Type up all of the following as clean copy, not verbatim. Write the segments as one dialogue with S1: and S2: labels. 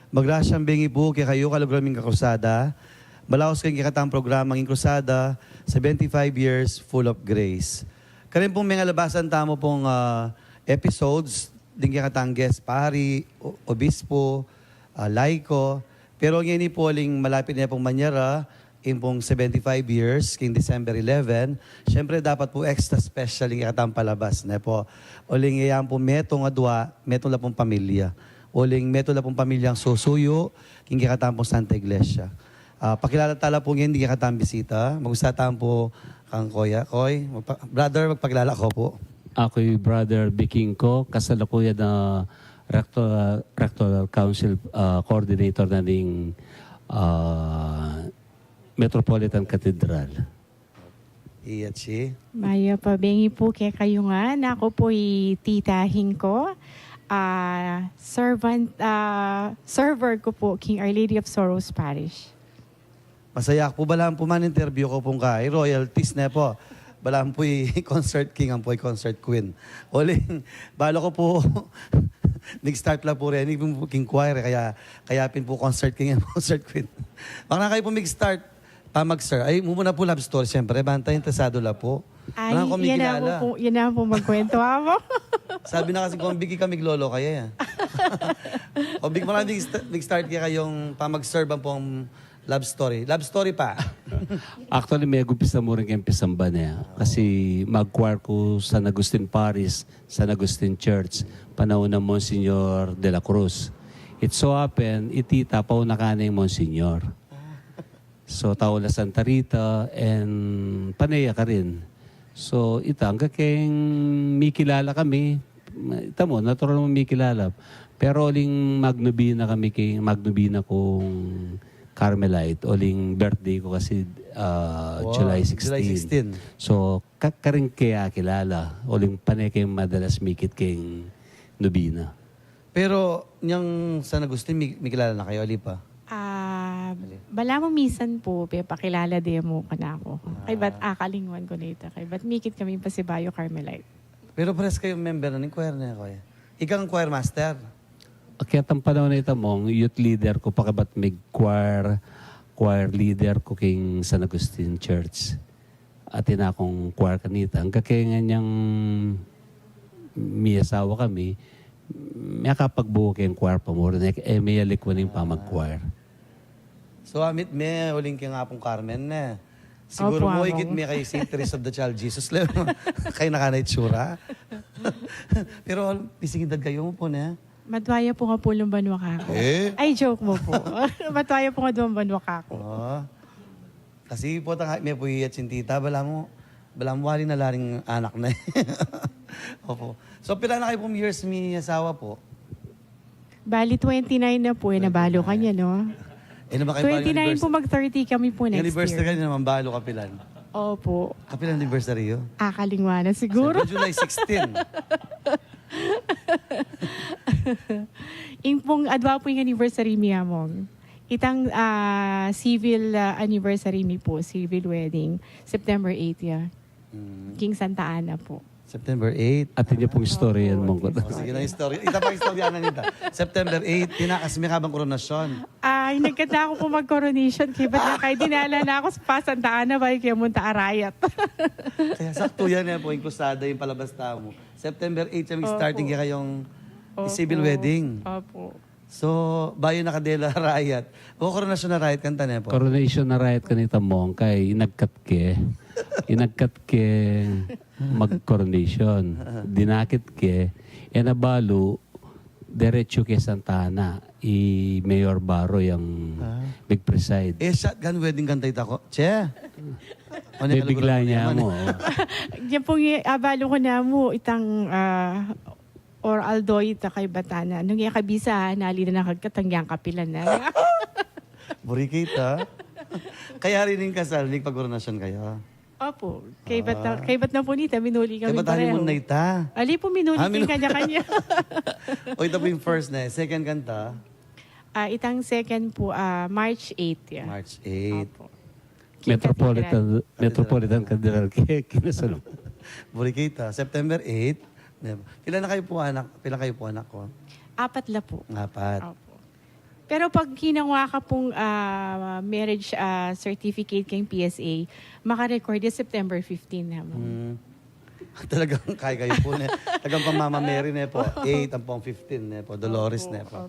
S1: Magrasyang bingi po kay kayo kalugraming kakrusada. Balaos kayong kikatang programang Inkrusada, 75 years full of grace. Karin pong mga labasan tamo pong episodes, din kikatang guest pari, obispo, laiko. Pero ngayon po aling malapit na pong manyara, in pong 75 years, king December 11, syempre dapat po extra special yung kikatang palabas. Na po, uling iyan po metong adwa, metong la pong pamilya. Uling metong la pong pamilyang susuyo, king kikatang pong Santa Iglesia. Pakilala tala po ngayon, hindi katang bisita. Mag-usatan po kang Koy. Brother, magpakilala ko po.
S2: Ako'y Brother Biking ko, kasalukuyan na Rectoral Council Coordinator na ng Metropolitan Cathedral.
S1: Iyachi.
S3: Maya pabengi po kay kayo nga. Ako po'y titahin ko. Server ko po, King Our Lady of Sorrows Parish.
S1: Masaya po balang po man interview ko pong kay royalties na po. Balang po concert king ang po concert queen. Uling, balo ko po nag-start lang po rin. Hindi po king choir kaya pin po concert king and concert queen. Baka na kayo po mag-start mag-sir. Ay, muna po love story. Siyempre, bantayin tasado la po.
S3: Ay, yan na po magkwento mo.
S1: Sabi na kasi kung bigi kami lolo kaya. O big marami nag-start kayong mag-serve ang pong love story. Love story pa.
S2: Actually, may gumpisa mo rin kayong pisamba niya. Kasi mag-choir ko sa San Agustin Parish, San Agustin Church, panahon ng Monsignor de la Cruz. It so happen, itita pa na ka na yung Monsignor. So, taula Santa Rita and Paneya ka rin. So, hanggang kayong may kilala kami. Ita mo, natural mo may kilala. Pero uling magnubina kami kay magnubina kong Carmelite. Uling birthday ko kasi July 16.
S1: July 16.
S2: So, karing kaya kilala. Uling panay kayong madalas mikit kayong nubina.
S1: Pero, niyang San Agustin, may kilala na kayo, Alipa?
S3: Bala mo minsan po, pakilala din mo ka na ako. Kay ba't akalingwan ko nito. Kay ba't mikit kami pa si Bayo Carmelite.
S1: Pero pares kayo member na ng choir na ako. Ikaw ang choir master.
S2: Kaya ang panahon na ito mong youth leader ko, pakabat may choir leader ko king San Agustin Church. At ina akong choir kanita. Ang kakayangan niyang may asawa kami, may kapagbuo kayong choir pa mo. May alikwan yung pamag-choir.
S1: So, amit may uling kaya nga pong Carmen na. Siguro mo, ikit may kay St. Teresa of the Child Jesus. Kayo nakanay tsura. Pero, pisingidad kayo mo po na.
S3: Matwaya po nga po ng banwa kako. Ay, joke mo po. Matwaya po nga doon banwa kako.
S1: Kasi po, may po iyat sintita, bala mo wali na laring anak na. Opo. So, pila na kayo pong years may asawa po?
S3: Bali, 29 na po. Nabalo ka niya, no?
S1: Naman kayo
S3: 29 po, mag-30 kami po next
S1: anniversary
S3: year.
S1: ka naman, balo kapilan.
S3: Opo.
S1: Kapilan anniversary yun?
S3: Akalingwana siguro.
S1: July 16.
S3: Yung pong adwa po yung anniversary mi among. Itang civil anniversary mi po, civil wedding, September 8 ya. King Santa Ana po.
S1: September 8.
S2: At yun pong story yan mong ko.
S1: Sige na story. Ita pa istorya na nita. September 8, tinakas may kabang koronasyon.
S3: Ay, nagkata ako po mag-coronation. Kaya ba't na kayo dinala na ako sa Santa Ana ba kaya munta arayat.
S1: Kaya sakto yan po, inkusada yung palabas mo. September 8 kami starting kayong civil wedding.
S3: Opo.
S1: So, bayo nakadela riot. O koronasyon na riot, kanta na po.
S2: Coronation na riot kanita mong kay inagkat ke mag-coronation. Dinakit ke, nabalo, diretso ke Santa Ana, Mayor Baro yung big preside.
S1: Shotgun wedding kanta ita ko. Che!
S2: Bigla niya mo.
S3: Yan pong abalo ko na mo, itang or aldoy ita kay Batana. Nung yung kabisa, nali na nakagkatangyang kapilan na.
S1: Burikita. Kaya rin yung kasal, pag-coronasyon kayo.
S3: Opo. Kay ba't na po nita, minuli kami
S1: Kaya ba't
S3: pareho.
S1: honeymoon na ita?
S3: Ali po minuli kanya-kanya.
S1: O ito po yung first na. Second kanta?
S3: Itang second po, March 8. Yeah.
S1: March 8.
S3: Opo.
S2: Metropolitan Cathedral kinasalong.
S1: Burikita. September 8. Pila kayo po anak ko?
S3: 4 la po.
S1: 4.
S3: Opo. Pero pag ginawa ka pong marriage certificate kay PSA, makarecord is September 15 naman.
S1: Talagang kaya kayo po. Talagang pamama Mary na po. 8 ang pang 15 na po. Dolores na po.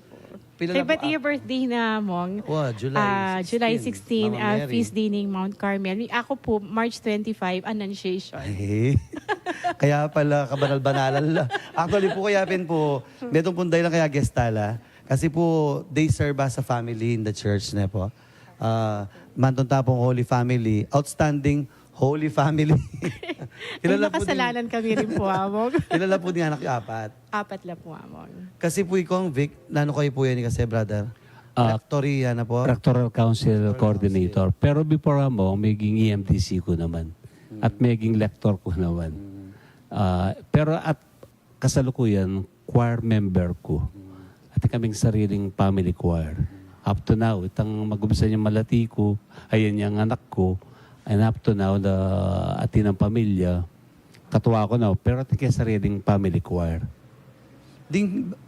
S1: Pila
S3: Kaya
S1: na
S3: ba't yung birthday na mong?
S1: July 16.
S3: July 16,
S1: Mama Mary.
S3: feast day ng Mount Carmel. Ako po, March 25, Annunciation.
S1: Ay, kaya pala kabanal-banalan. Actually po, kaya po, metong punday lang kaya gestala. Kasi po, they serve as a family in the church na po. Mantong tapong Holy Family. Outstanding Holy Family.
S3: Ay, makasalanan kami rin po, Among.
S1: Kilala po din anak yung apat.
S3: Apat lang po, Among.
S1: Kasi po ikaw, Vic, nano kayo po yan kasi, brother? Rectory, yan na po.
S2: Rectoral Council Coordinator. Pero before mo, maging EMTC ko naman. At maging lector ko naman. Pero at kasalukuyan, choir member ko. At kaming sariling family choir. Up to now, itang mag-umpisa niyang malati ko, ayan yung anak ko, and up to now, atin ang pamilya, katuwa ko na, pero atin kaya sariling family choir.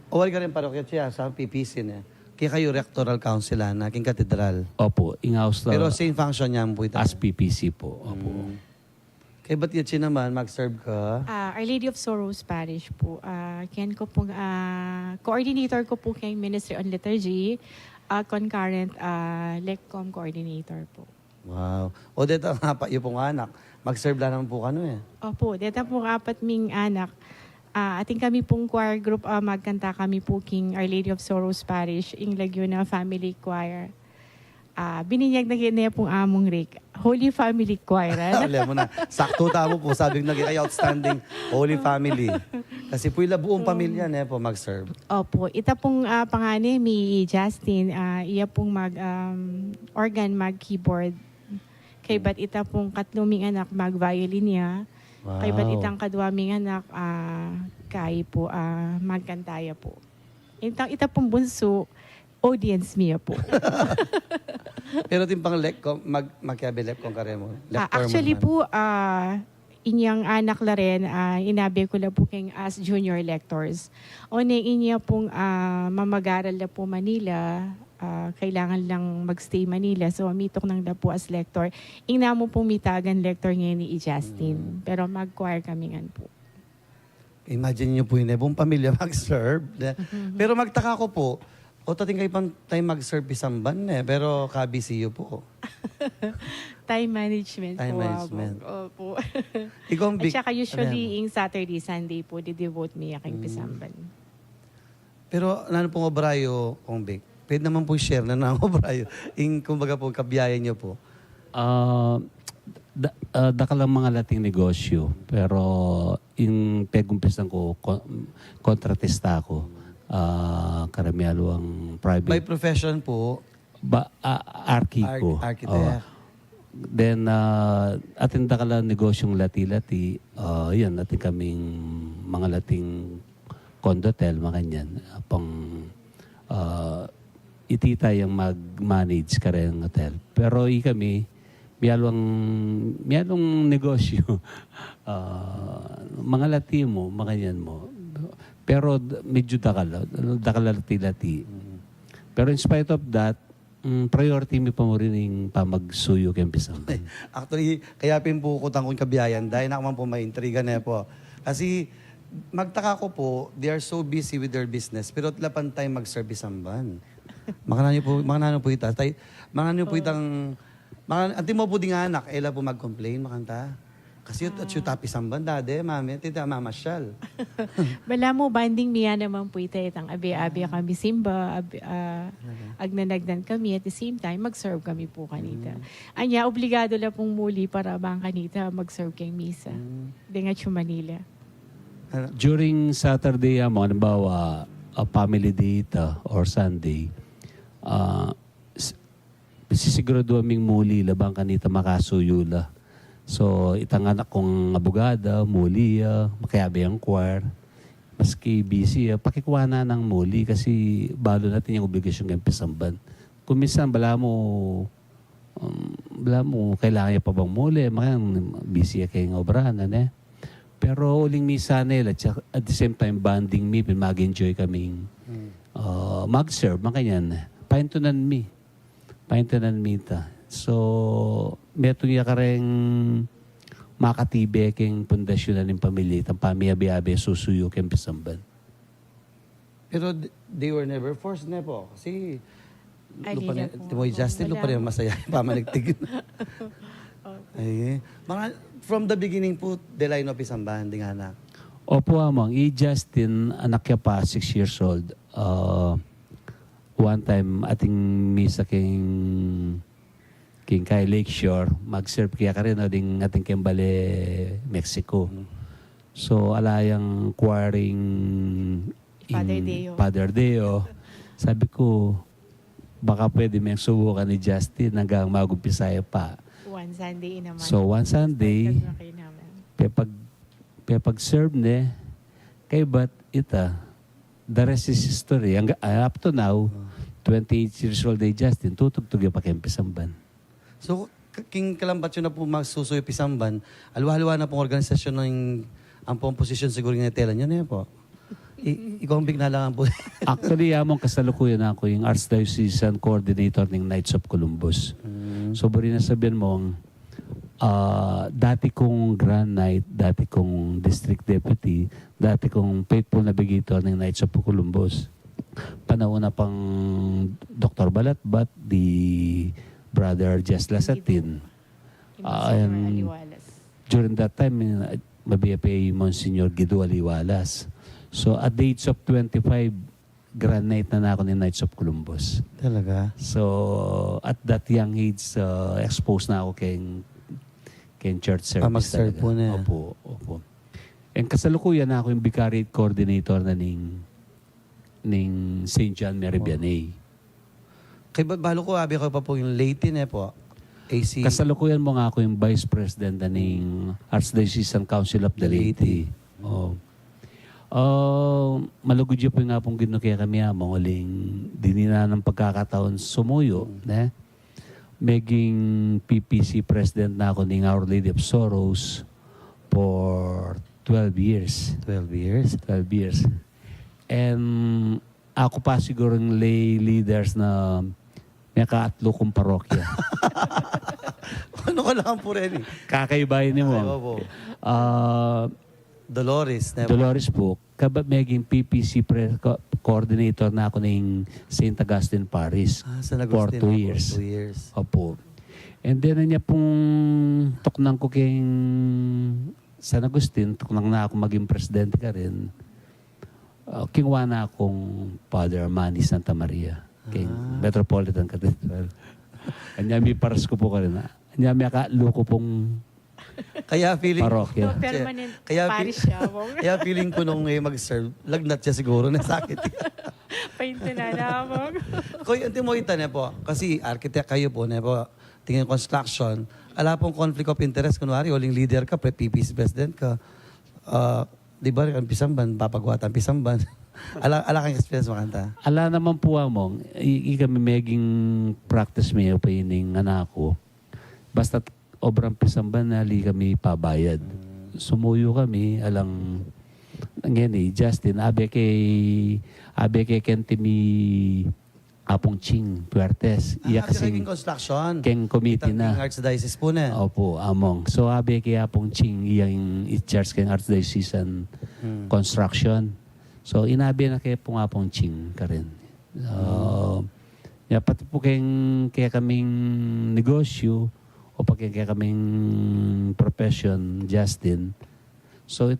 S1: Awal ka rin parokya siya sa PPC na. Kaya kayo rectoral council na, king katedral.
S2: Opo, in-house
S1: Pero same function niya po ito.
S2: as PPC po. Opo.
S1: Kaya ba't yun siya naman, mag-serve ka?
S3: Our Lady of Sorrows Parish po. Ken ko pong, coordinator ko po kay Ministry on Liturgy, concurrent LECCOM coordinator po.
S1: Wow. O dito nga pa, yung pong anak. Mag-serve lang naman po kano eh.
S3: Opo, dito po apat ming anak. Ating kami pong choir group, magkanta kami po king Our Lady of Sorrows Parish, in Laguna Family Choir. Bininyag na kanya pong among Rick. Holy Family Choir.
S1: Alam mo na, sakto tamo po, sabi ko naging kayo outstanding Holy Family. Kasi po ila buong pamilya na po mag-serve.
S3: Opo, ita pong pangani, mi Justin, iya pong organ, mag-keyboard. Kay ba't ita pong katluming anak, mag-violin niya.
S1: Wow.
S3: Kay ba't itang kadwaming anak, kay po, magkantaya po. Ita pong bunso, audience niya po.
S1: Pero timpang lecom, magkabi lecom ka rin mo.
S3: Actually po, inyang anak la rin, inabi ko la po kayong as junior lectors. O na inya pong mamag-aral la po Manila, kailangan lang magstay Manila. So, mitok nang la po as lector. Ingna mo pong mitagan lector ngayon ni Justin. Pero mag-choir kami nga po.
S1: Imagine niyo po yun, buong pamilya mag-serve. Pero magtaka ko po, tating kayo pang tayo mag-serve isang ban pero kabisiyo po.
S3: Time management
S1: Time
S3: po.
S1: management.
S3: Opo.
S1: Ikaw ang
S3: At
S1: big...
S3: saka usually, in Saturday, Sunday po, di-devote me aking pisamban.
S1: Pero ano pong obrayo, kung big? Pwede naman po share na ng obrayo. Kumbaga po, kabiyayan niyo po.
S2: Dakalang mga lating negosyo. Pero yung pegumpisan ko, kontratista ako. Karamialo ang private.
S1: By profession po,
S2: Arki ko.
S1: architect.
S2: Then, atin dakalang negosyong lati-lati. Yan, atin kaming mga lating condotel, mga ganyan. Pang itita yung mag-manage ka rin ng hotel. Pero kami, miyalong negosyo. Mga lati mo, mga ganyan mo. Pero medyo dakalati-lati. Pero in spite of that, priority mi pa mo rin yung pamagsuyo kayong pisang.
S1: Actually, kaya pinpukutang kong kabiyayan dahil naman po may intriga na po. Kasi magtaka ko po, they are so busy with their business pero tlapan tayo mag-service ang ban. Makanano po ita. Makanano po itang... Anti mo po di nga anak, ela po mag-complain, makanta. Kasi at yung tapis ang banda, mami, tita mamasyal.
S3: Wala mo, banding miya naman po ito. Itang abi-abi kami simba, agnanagdan kami. At the same time, mag-serve kami po kanita. Anya, obligado lang pong muli para bang kanita mag-serve kayong misa. Dengat yung Manila.
S2: During Saturday, halimbawa, a family date or Sunday, sisigurado aming muli labang kanita makasuyo la. So, itang anak kong abogada, muli, makiabi ang choir. Maski busy, pakikuha na ng muli kasi balo natin yung obligasyon ng pisamban. Kung minsan, bala mo, kailangan niya pa bang muli, busy kayong obrahan, Pero uling misa nila, at the same time, banding me, mag-enjoy kaming mag-serve, makanyan. paintunan mi. Paintunan mi ta. So, meto niya ka rin makatibe keng pundasyon ng pamilya. Ang pamiyabi-abi susuyo keng Pisamban.
S1: Pero they were never forced na po. Kasi
S3: Ay,
S1: lupa
S3: hindi
S1: ni
S3: na po.
S1: Timoy Justin, lupa niya masaya. Pamaligtig. Ay, mga from the beginning po, the line of Pisamban, di nga anak.
S2: Opo, amang. Justin, anak niya pa, 6 years old. One time, ating misa king kay Lakeshore, mag-serve kaya ka rin ating Kembale, Mexico. So, alayang quarrying
S3: Father Deo.
S2: Father Deo. Sabi ko, baka pwede may subukan ni Justin hanggang magumpisaya pa.
S3: One Sunday naman.
S2: So, one Sunday, pag-serve ne, kay but ita, the rest is history. Up to now, 28 years old day Justin, tutugtog yung pakempisamban.
S1: So, king kalambat yun na po magsusuyo Pisamban, alwa-alwa na pong organisasyon ng ang pong posisyon siguro ng tela nyo na yun po. Ikaw ang bigla lang po.
S2: Actually, among kasalukuyan ako yung Archdiocesan Coordinator ng Knights of Columbus. So, bari na sabihin mo, dati kong Grand Knight, dati kong District Deputy, dati kong Faithful Navigator ng Knights of Columbus. Panahon na pang Dr. Balatbat, di Brother Jess Lasatin. During that time, mabiyapay Monsignor Guido Aliwalas. So, at the age of 25, Grand Knight na ako ni Knights of Columbus.
S1: Talaga?
S2: So, at that young age, exposed na ako kay church service.
S1: Mag-serve po na.
S2: Opo. And kasalukuyan na ako yung Vicariate Coordinator na ning St. John Mary Vianney.
S1: Kay balo ko, abi ko pa po yung Leyte na po. AC.
S2: Kasalukuyan mo nga ako yung Vice President na ning Archdiocesan Council of the Leyte. Malugod yun po nga pong ginukaya kami among uling dinina ng pagkakataon sumuyo. Maging PPC President na ako ng Our Lady of Sorrows for 12 years.
S1: 12 years?
S2: 12 years. And ako pa siguro ng lay leaders na may kaatlo kong parokya.
S1: Ano ka lang po rin eh?
S2: Kakaibayin niyo mo.
S1: Ay, opo. Dolores.
S2: Dolores po, maging PPC coordinator na ako ng St. Augustine Parish
S1: San
S2: for
S1: Agustin
S2: 2 years.
S1: 2 years.
S2: Opo. And then, niya pong tuknang ko kay San Agustin, tuknang na ako maging presidente ka rin. Kingwa na akong Father Manny Santa Maria, king Metropolitan Cathedral. Kanya may paras ko po ka rin. Kanya may akalo ko pong
S1: Kaya feeling
S2: parokya.
S3: Permanent
S1: Kaya
S3: parish siya.
S1: kaya feeling ko nung mag-serve, lagnat siya siguro na sakit.
S3: Painto na namang.
S1: Koy, anti mo ita na po. Kasi architect kayo po na po. Tingin construction. Ala pong conflict of interest. Kunwari, huling leader ka, PPC president ka. Di ba, ang Pisamban, papagwatan Pisamban. ala kang experience makanta.
S2: Ala naman po among, kami maging practice may opining anak ko. Basta obrang Pisamban na kami pabayad. Sumuyo kami, alang nangyari, Justin, abe kay Kentimi Apong Ching Puertes. Iya kasi
S1: Naging construction.
S2: keng committee na.
S1: King Archdiocese po na.
S2: Opo, among. So, abe kay Apong Ching, iyang i-charge keng Archdiocesan construction. So, inabi na kay pong Apong Ching ka rin. Pati po kaya kaming negosyo, o pag kaya kaming profession, Justin. So,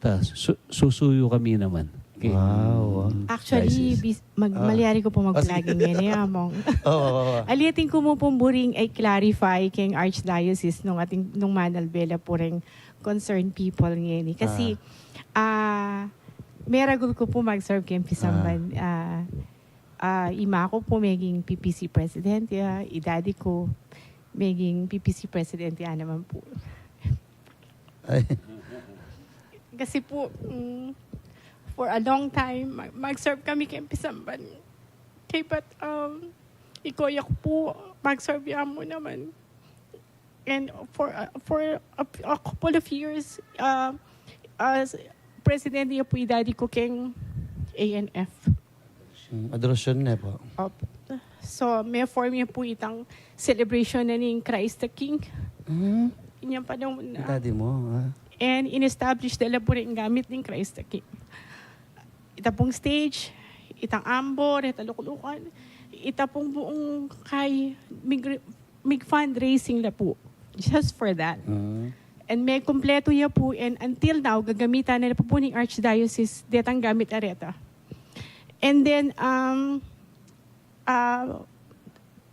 S2: susuyo kami naman.
S1: Wow.
S3: Actually, malyari ko po mag-vlogging ngayon. Among.
S1: Oo.
S3: Aliating ko mo pong buring ay clarify kay Archdiocese nung Manalbela po rin concerned people ngayon. Kasi, meragul ko po mag-serve kay Pisamban. Ima ko po maging PPC President. Idadi ko maging PPC President naman po.
S1: Ay.
S3: Kasi po, for a long time, mag-serve kami kay Pisamban. But, ikoya ko po, mag-serve mo naman. And for a couple of years, as President niya po, idadi ko keng ANF.
S1: Adorasyon na po.
S3: So, may form niya po itang celebration na ning Christ the King. Inyang panahon na.
S1: Daddy mo, ha?
S3: And in-establish nila po rin gamit ng Christ the King. Ita pong stage, itang ambor, itang lukulukan, ita pong buong kay mig fundraising na po. Just for that. And may kumpleto niya po, and until now, gagamitan na po ng Archdiocese, detang gamit areta. And then,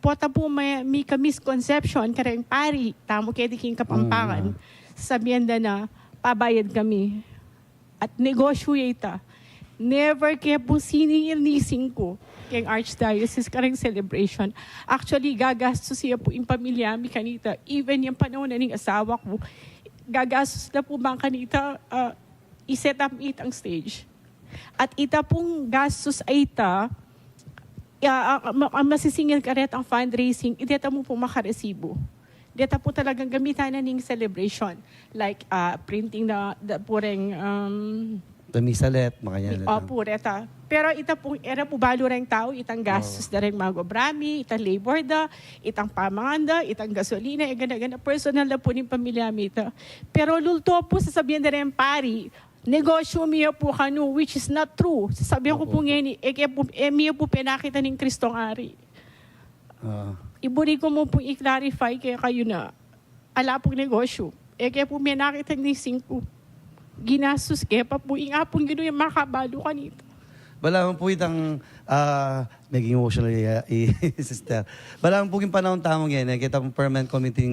S3: pota po may ka-misconception, karang pari, tamo kaya di king kapampangan, sabihan na pabayad kami. At negosyo ita. Never kaya po siningil-nising ko kay Archdiocese karang celebration. Actually, gagastos siya po yung pamilya mi kanita. Even yung panahon na ning asawa ko, gagastos na po bang kanita i-set up it ang stage. At ita pong gastos ay ita, masisingil ka rin ang fundraising, ideta mo po makaresibo. Deta po talagang gamitan na ning celebration. Like printing na pureng
S1: Damisalet, makanya.
S3: opo, deta. Pero ita po, era po balo rin tao, itang gastos na rin magobrami, itang labor da, itang pamanganda, itang gasolina, gana-gana, personal na po ng pamilya mita. Pero lulto po sasabihan na rin pari, negosyo miya po kanu, which is not true. Sasabihan ko po ngayon, miya po pinakita ng Kristong Ari. Iburi ko mo po i-clarify kaya kayo na ala pong negosyo. Kaya po may nakita ni 5. Ginastos kaya pa po nga pong gano'n yung makabalo kanito.
S1: Bala mo po itang, naging emotional sister. Bala mo po yung panahon tamang yan, kita pong permanent committee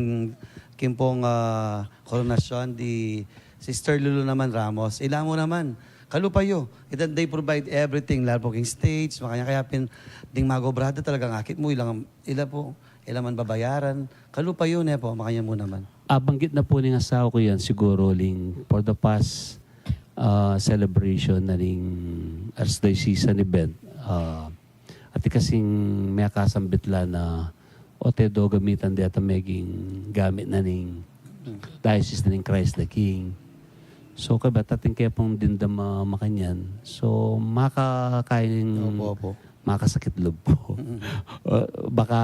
S1: kimpong koronasyon di Sister Lulu naman Ramos. Ila mo naman, kalupayo. Itan they provide everything, lalo po king stage, makanya kaya ding magobrada talagang akit mo, ilang man babayaran. Kalupayo na po, makanya mo naman.
S2: Banggit na po ng asawa ko yan siguro ling for the past celebration na ning Archdiocese event. At kasing may kasambit la na otedo gamitan di at maging gamit na ning Diocese na ning Christ the King. So kaya tating kaya pong dindam makanyan. So makakain makasakit loob po. Baka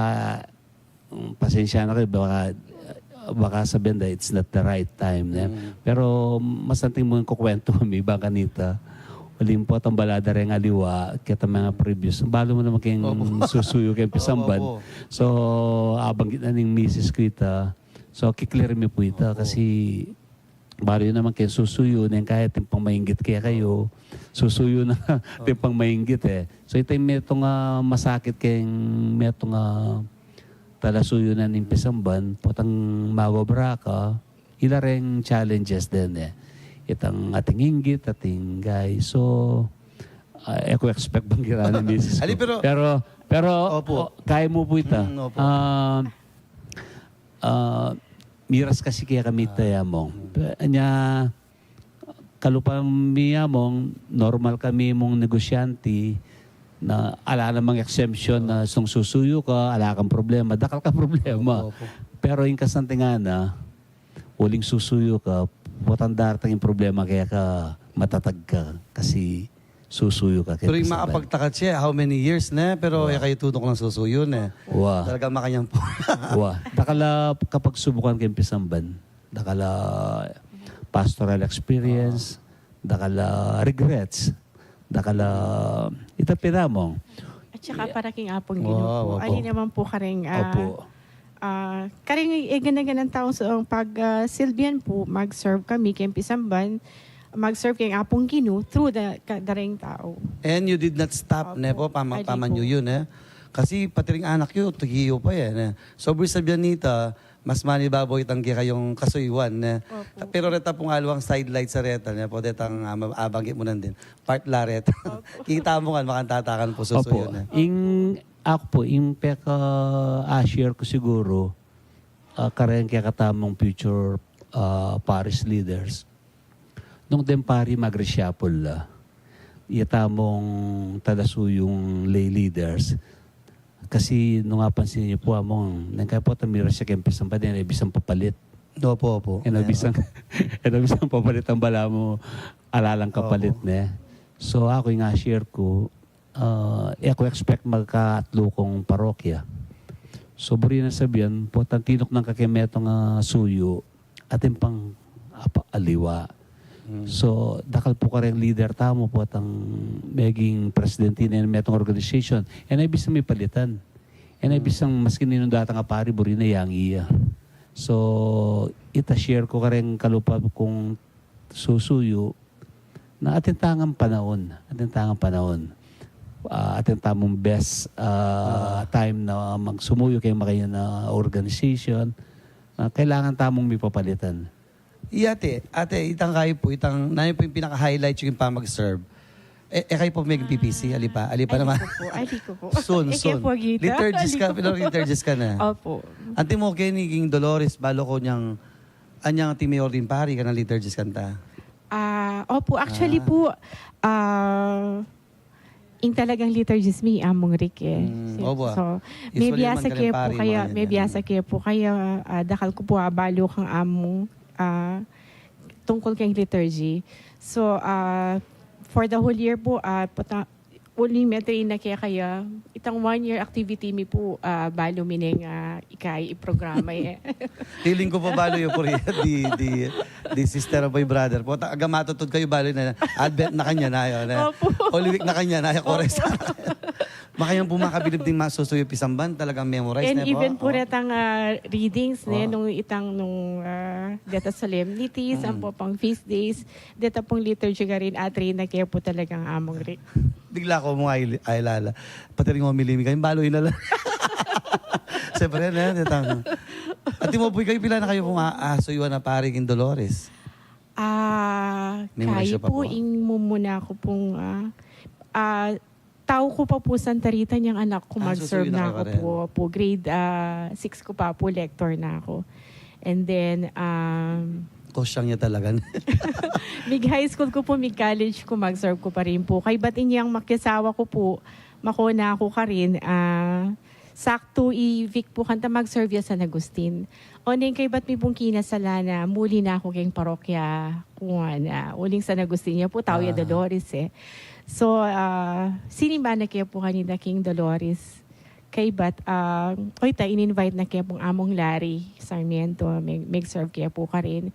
S2: pasensya na kayo, baka sabihin na it's not the right time. Pero masanting mo yung kukwento kami, baka kanita, walim po itong balada rin aliwa, kita mga previous. Balo mo naman kayong susuyo kayong pisamban. So, abanggit na ng misis ko ita. So, kiklear mo po ita kasi balo yun naman kayong susuyo na kahit yung pang mainggit kaya kayo, susuyo na yung pang mainggit eh. So, ito yung may itong masakit kayong may itong talasuyo na ng pisamban, potang magobra ka, ila rin challenges din eh. Itang ating inggit, ating guy. So, ako expect bang gira ng misis ko. Pero kaya mo po ita. Miras kasi kaya kami tayamong. Anya, kalupang miyamong, normal kami mong negosyante, na ala namang exemption na sung susuyo ka, ala kang problema, dakal ka problema. Pero yung kasantingan na, uling susuyo ka, potandar tanging problema kaya ka matatag ka kasi susuyo ka.
S1: Pero yung makapagtakat siya, how many years na, pero kayo tudok ng susuyo na. Talagang makanyang po.
S2: Dakala kapag subukan kayong pisamban, dakala pastoral experience, dakala regrets, dakala itapira mo.
S3: At saka para king apong Ginoo po. Ani naman po karing karing ganagan tao sa pag-silbian po, mag-serve kami kayong pisamban, mag-serve kayong apong Ginoo through the daring tao.
S1: And you did not stop, po, paman nyo yun, eh. Kasi pati ring anak yun, tugiyo pa yan. So, sabihan nita, mas manibaboy tanggi kayong kasuyuan. Pero reta pong alawang sidelight sa reta. Po, detang abanggit mo nan din. Part la reta. Kita mo kan, makantatakan po susuyo na.
S2: Ako po, yung share ko siguro, karen kaya katamong future parish leaders. Nung din pari mag-reshuffle la, iyatamong talasuyong lay leaders. Kasi nung napansin niyo po among, nangkaya po tamira siya kempisang pa din, ibisang papalit.
S1: Opo.
S2: Inabisang papalit ang bala mo, alalang kapalit na. So ako yung share ko, ako expect magkaatlo kong parokya. So, buri na sabihan, po, tantinok ng kakimetong suyo, atin pang aliwa. So, dakal po ka rin leader tamo po at ang maging presidente na metong organization. And ay bisang may palitan. And ay bisang maskin ninong datang apari, buri na yang iya. So, ita-share ko ka rin kalupad kung susuyo na atin tangang panahon. Atin tangang panahon. Atin tamong best time na magsumuyo kayo makayo na organization. Kailangan tamong may papalitan.
S1: Ate, itang kayo po, nanin po yung pinaka-highlight yung pamag-serve. Kayo po may PPC, alipa naman.
S3: Ali ko po.
S1: Soon.
S3: Liturgist
S1: Liturgist ka na.
S3: Opo.
S1: Ante mo kay niging Dolores, balo ko niyang, anyang timayor din pari ka ng liturgist kanta.
S3: Opo, actually po, in talagang liturgist mi among Rick eh.
S1: Opo.
S3: So, may
S1: Usually
S3: biyasa
S1: naman
S3: kayo po
S1: kalempari,
S3: kaya,
S1: mga
S3: may
S1: ganyan.
S3: biyasa kayo po kaya, dakal ko po balo kang among tungkol kay liturgy. So, for the whole year po, uli metri na kaya itang 1 year activity mi po balo mining ikay iprograma eh.
S1: Feeling ko pa balo yung puri di sister of my brother. Po, aga matutod kayo balo na advent na kanya na yun.
S3: Opo.
S1: Holy week na kanya na yun. Correct. Makayang po makabilib din masusuyo pisamban, talagang memorize
S3: And
S1: na po.
S3: even po retang readings ne,
S1: Oh.
S3: nung data solemnities, ang po pang feast days, data pong liturgy ka rin at rin na kaya po talagang among rin.
S1: Bigla ko mo ay lala. Pati rin mo milimi kayo, baloy na lang. Siyempre na, detang. At mo po kayo, pila na kayo kung aasuyuan na paring in Dolores. Memorize
S3: Kayo
S1: pa
S3: po,
S1: po.
S3: muna ako pong, tao ko pa po Santa Rita niyang anak ko mag-serve
S1: susuyo na
S3: na
S1: kayo
S3: ako po. Grade 6 ko pa po, lector na ako. And then,
S1: Kosyang niya talaga.
S3: mig high school ko po, mig college ko, mag-serve ko pa rin po. Kay ba't inyang makisawa ko po, makuna ako ka rin, sakto i-vic po kanta mag-serve ya San Agustin. O neng kay ba't mi pong kinasala na muli na ako kayong parokya kung uling San Agustin niya po, tao ya Dolores eh. So, sinimba na kaya po kanina King Dolores. Kay ba't, in-invite na kaya pong among Larry Sarmiento, mag-serve kaya po ka rin.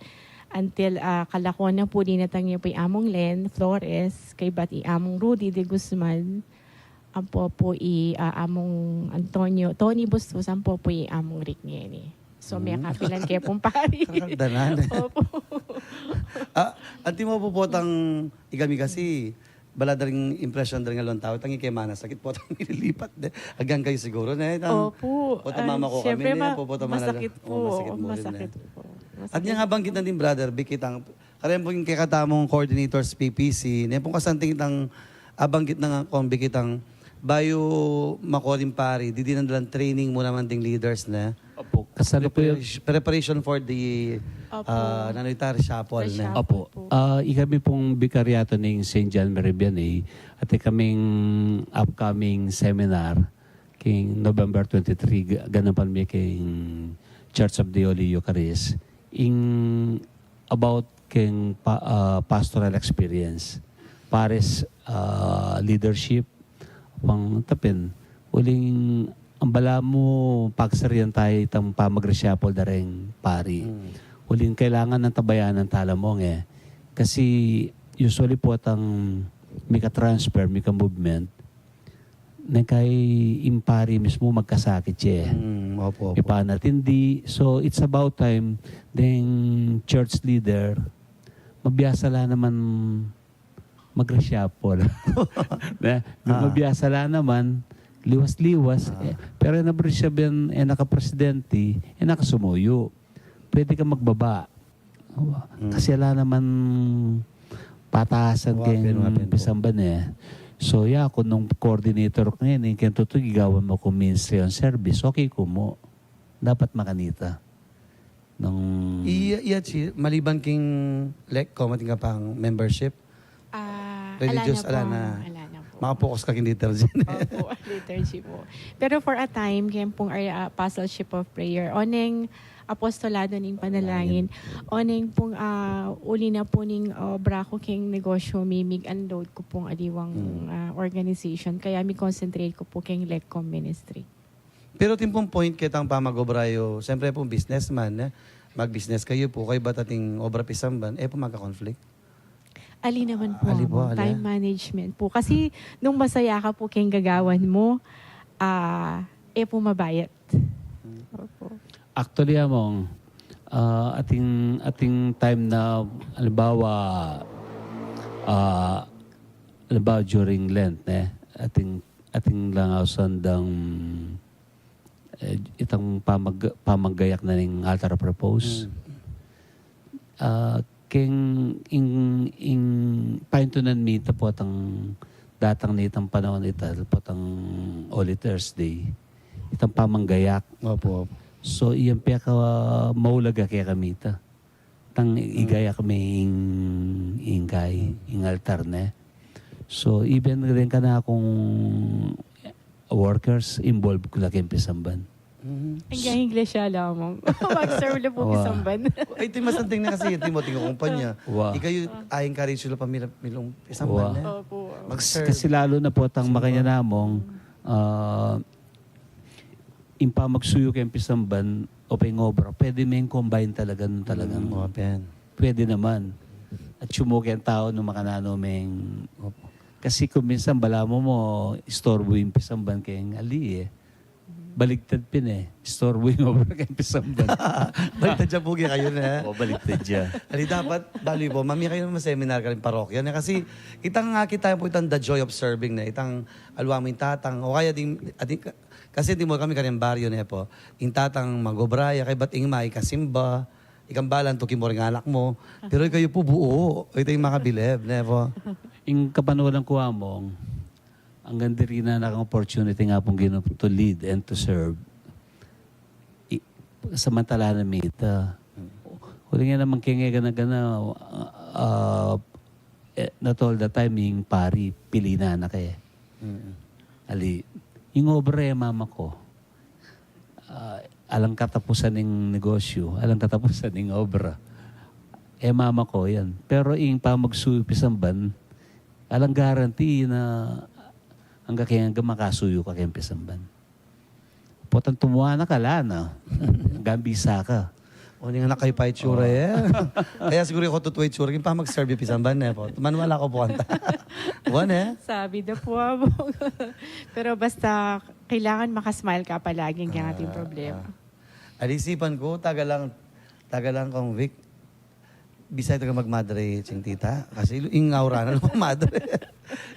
S3: Until kalakon na po dinatang niya po yung among Len Flores, kay ba't among Rudy de Guzman, ang po among Antonio, Tony Bustos, ang po among Rick Nieni. So, may kapilan kaya pong pari.
S1: Kakagdanan.
S3: Opo.
S1: Anti mo po potang igami kasi, balada ring impression rin ngalong tao, tangi kay mana, sakit po tang nililipat. Hanggang kayo siguro na.
S3: Opo.
S1: Pota mama ko
S3: Siyempre,
S1: kami. Po,
S3: masakit po.
S1: masakit mo rin
S3: Masakit
S1: na.
S3: po.
S1: At nga banggit na din, brother, bikitang, karen po yung kikatamong coordinators PPC, na pong kasanting itang abanggit na nga kung bikitang bayo makorin pari, di din ang training mo naman ding leaders na.
S2: Opo. Kasano po yung...
S1: Preparation for the
S3: Opo.
S1: Nanitary Chapel na.
S2: Opo. Ikami pong bikaryato ng St. John Meribianay at kaming upcoming seminar king November 23, ganun pa mi king Church of the Holy Eucharist about king pastoral experience. Pares leadership, pang tapin. Uling ang bala mo pagsarian tayo itang pamagresyapol da rin pari. Uling kailangan ng tabayan ng talamong eh. Kasi usually po atang mika transfer, mika movement, na kay impari mismo magkasakit siya.
S1: Opo.
S2: Ipanatindi. So it's about time ding church leader mabiyasa la naman magresyapol. Mabiyasa la naman liwas-liwas. Pero nabri siya ben nakapresidente, nakasumuyo. Pwede ka magbaba. Kasi ala naman patahasan kayong pisamban eh. So kung nung coordinator ko ngayon, kaya totoo gigawan mo kung ministry on service, okay ko mo. Dapat makanita.
S1: Maliban king kumating ka pang membership, religious,
S3: ala
S1: na.
S3: po.
S1: Makapokus ka king detergent.
S3: Opo, liturgy po. Pero for a time, kaya pong apostleship of prayer, oneng apostolado ning panalangin. Oning pong uli na po ning obra ko king negosyo mimig unload ko pong aliwang organization. Kaya mi concentrate ko po king Lecom Ministry.
S1: Pero timpong point kitang pamagobrayo, siyempre pong businessman, mag-business kayo po, kayo ba't ating obra pisamban, po magka-conflict?
S3: Ali naman po,
S1: Ali po, ali.
S3: time management po. Kasi nung masaya ka po king gagawan mo, po mabayat. Opo.
S2: Actually, among ating time na halimbawa during Lent, ating langaw sandang itang pamagayak na ning altar propose. King paintunan mi po tang datang nitang panahon ita po tang Holy Thursday itang pamanggayak.
S1: Opo.
S2: So iyan ka maulaga kaya kami ita. Tang igaya kami ingkay ing altar na. So even rin ka na akong workers involved ko lagi pisamban.
S3: Hanggang iglesia lamang. Mag-serve na po
S2: Wow.
S3: pisamban.
S1: Ay, ito masanting na kasi, ito mo tingong kumpanya.
S2: Wow.
S1: Ikaw encourage sila pamilong pisamban.
S2: Wow.
S3: Opo.
S1: Mag-serve.
S2: Kasi lalo na po tang makanya namong impa magsuyo kayong pisamban o pengobra, pwede may combine talagang
S1: Open.
S2: pwede naman. At sumuki ang tao ng makanano meng kasi kung minsan bala mo istorbo yung pisamban kayong ali baligtad istorbo yung obra kayong pisamban.
S1: Balik dyan po kayo na.
S2: O baligtad dyan.
S1: Ali dapat, bali po, mami kayo naman seminar ka rin parokya na kasi itang kita po itang the joy of serving na itang alwaming tatang o kaya kasi di mo kami karin baryo na po yung tatang magobraya kay ba't ing kasimba ikang balan to kimo ring anak mo pero kayo po buo ito yung makabilib na po.
S2: Yung kapanuwalang ko among, ang ganda rin na opportunity nga pong to lead and to serve. Samantala na mita. Huli nga naman kaya gana not all the time yung pari, pili na kaya. Ali, yung obra mama ko, alang katapusan ng negosyo, alang katapusan ng obra. Mama ko yan. Pero yung pamagsupisamban, alang guarantee na hanggang kaya makasuyo ka kayong pisamban. Potang tumuha na ka na. Gambisa ka.
S1: O nga na kayo pa itsura Kaya siguro ako tutuwa itsura yung pa mag-serve yung pisamban na po. Manuwala ko po kanta. Buwan
S3: Sabi na po amo. Pero basta kailangan makasmile ka palagi ng ating problema.
S1: Alisipan ko, taga lang kong Vic. Bisay ka magmadre, ching tita. Kasi yung aura na lang madre.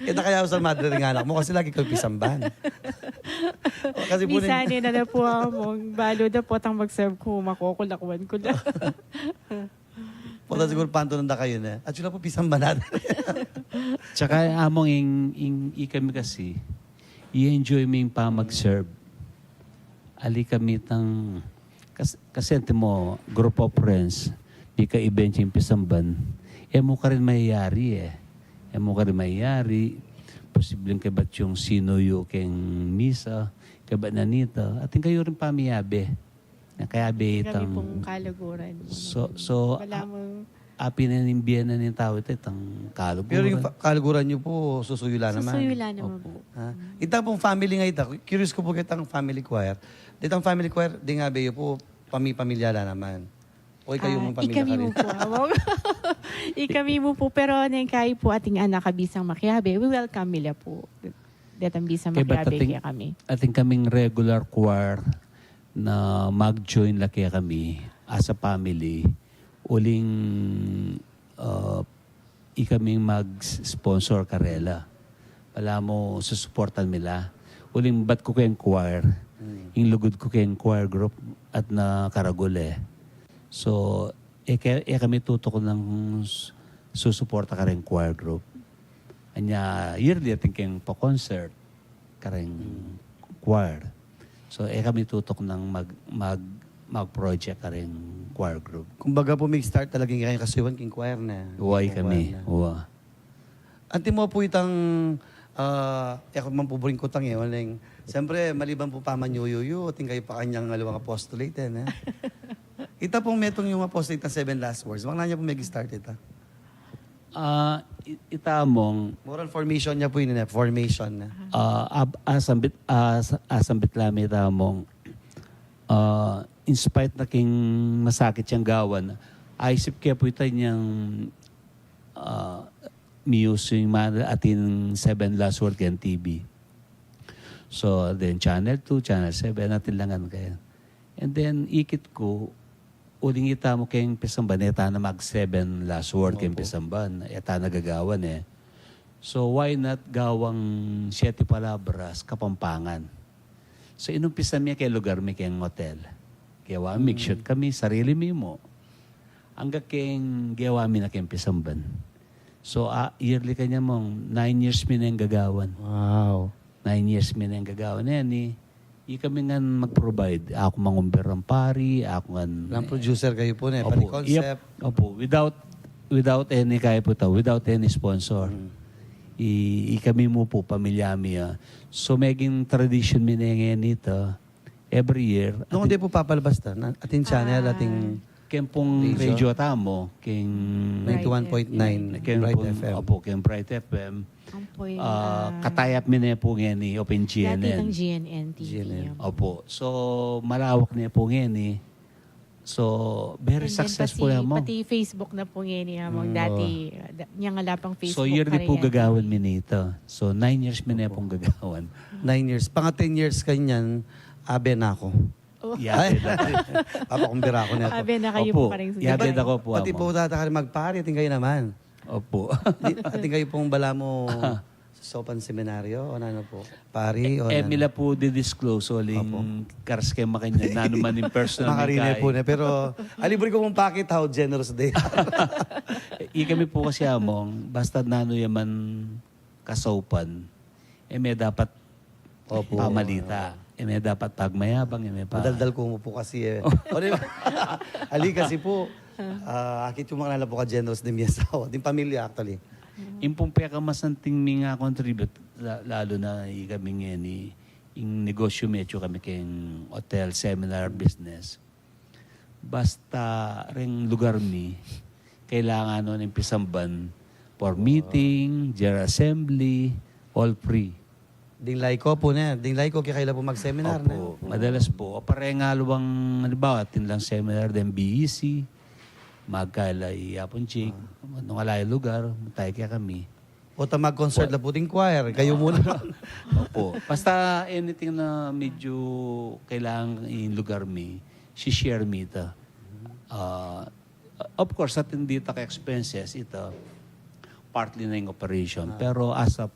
S1: Kita kaya ako sa madre ring anak mo kasi lagi kayo pisamban. Kasi po
S3: Bisan na po among balo na po tang mag-serve ko, makukulakwan ko lang.
S1: Punta siguro panto nanda kayo na. At sila po pisamban natin.
S2: Tsaka among kami kasi, i-enjoy mo yung mag-serve. Ali kami tang, kasi mo, group of friends, di ka event yung pisamban, mo ka rin mayayari mo ka rin mayayari, posibleng kabat yung sinuyo keng misa, kabat nanita, at kayo rin pamiyabe. Kaya
S3: Kami
S2: itang,
S3: pong kalaguran.
S2: so
S3: Wala mo.
S2: api na nimbiyan na ng tao ito, itang kaluguran.
S1: Pero yung kaliguran nyo po, susuyula naman.
S3: Susuyula naman po.
S1: Itang pong family nga ita. Curious ko po kitang family choir. Itang family choir, di nga beyo po, pamilyala naman. O kayo mong pamilya
S3: Ikami
S1: ka rin.
S3: mo po. Ikami mo po. Pero nang kayo po ating anak kabisang makiabe, we welcome nila po. Datang bisang
S2: Kaya ba't
S3: makiabe kaya kami.
S2: ating kaming regular choir na mag-join laki kami as a family. Uling ikaming mag-sponsor karela. Wala mo susuportan nila. Uling ba't ko kayong choir? Yung lugod ko kayong choir group at na karagule. So, kami tutok ng susuporta ka rin choir group. Anya, yearly ating kayong pa-concert ka rin choir. So, kami tutok ng mag-project ka rin choir group.
S1: Kumbaga po may start talagang kayo kasuwan king choir na.
S2: Uway kami. Uwa.
S1: Anti mo po itang, ako man po buring kutang Siyempre, maliban po pa man yuyu, ting kayo pa kanyang alawang apostolate. Ita pong metong yung apostolate na 7 last words. Wag na niya pong mag-start ita.
S2: Itamong,
S1: Moral formation niya po yun, formation na.
S2: asambit lami itamong, in spite na king masakit siyang gawan, aisip kaya po ito niyang miyos yung mga atin 7 last word kaya TV. So, then Channel 2, Channel 7, natin langan kaya. And then, ikit ko, uling ita mo kayong pisamban, eta na mag-7 last word kayong pisamban. Eta nagagawan eh. So, why not gawang 7 palabras kapampangan? So, inumpisan niya kay lugar mi kayong hotel. Kaya make shoot kami, sarili mi mo. Hanggang kayong gawa mi na kayong pisamban. So, yearly kanya mong 9 years mi na yung gagawan.
S1: Wow.
S2: 9 years mi na yung gagawan. Yan kami nga mag-provide. Ako mangumber ng pari, ako nga...
S1: Lang producer kayo po na, pati concept.
S2: Opo. Without any kaya po ito, without any sponsor. Kami mo po, pamilya mi. So, maging tradition mi na ngayon ito. Every year.
S1: Noong hindi po papalabas na, ating channel, ating
S2: Kaya pong radio tamo, kaya
S1: 91.9 Bright FM.
S2: Opo, kaya Bright FM.
S3: Ang po yung
S2: Katayap mi na po ngayon ni Open
S3: dati ng
S2: GNN.
S3: GNN TV.
S1: GNN.
S2: Opo. So, malawak na po ngayon eh. So, very
S3: And then
S2: successful mo.
S3: Pati Facebook na po ngayon niya. Dati, niya nga lapang Facebook.
S2: So, yearly po gagawan mi nito. So, 9 years mi na pong gagawan.
S1: 9 years. Pang 10 years kanyan, abe na ako.
S2: Yabe na.
S1: Papakumbira ako nito.
S3: Sabi na kayo
S2: Opo.
S3: po pa rin.
S2: Yabe na ko po.
S1: Pati po data ka rin magpari, ating kayo naman.
S2: Opo.
S1: Ating kayo pong bala mo sa sopan seminaryo o ano po? Pari o ano?
S2: Mila po di-disclose uling kars kay makanya na naman in personal
S1: Makarine po na. Pero alibre ko mong packet, how generous day.
S2: Kami po kasi among, basta nano yaman kasopan, may dapat pamalita. May dapat pagmayabang, may pa.
S1: Madaldal ko mo po kasi eh. O diba? Ali kasi po, akit yung mga nala po ka generous din yung asawa. Din pamilya actually.
S2: Impumpe ka masanting nga contribute, lalo na kami ngayon, yung negosyo medyo kami kayong hotel, seminar, business. Basta ring lugar mi, kailangan nun yung pisamban for meeting, general assembly, all free.
S1: Dinglay ko po na. Dinglay ko kaya kaila po mag-seminar na.
S2: Opo, madalas po. Pare nga luwang, halimbawa, tinlang seminar, then BEC, magkailay yapon chik, nung alay lugar, tayo kaya kami.
S1: O ta mag-concert la po din choir. Kayo muna.
S2: Opo. Basta anything na medyo kailangan in lugar mi, share mi ito. Of course, at hindi ito ka-expenses, ito, partly na yung operation. Pero as a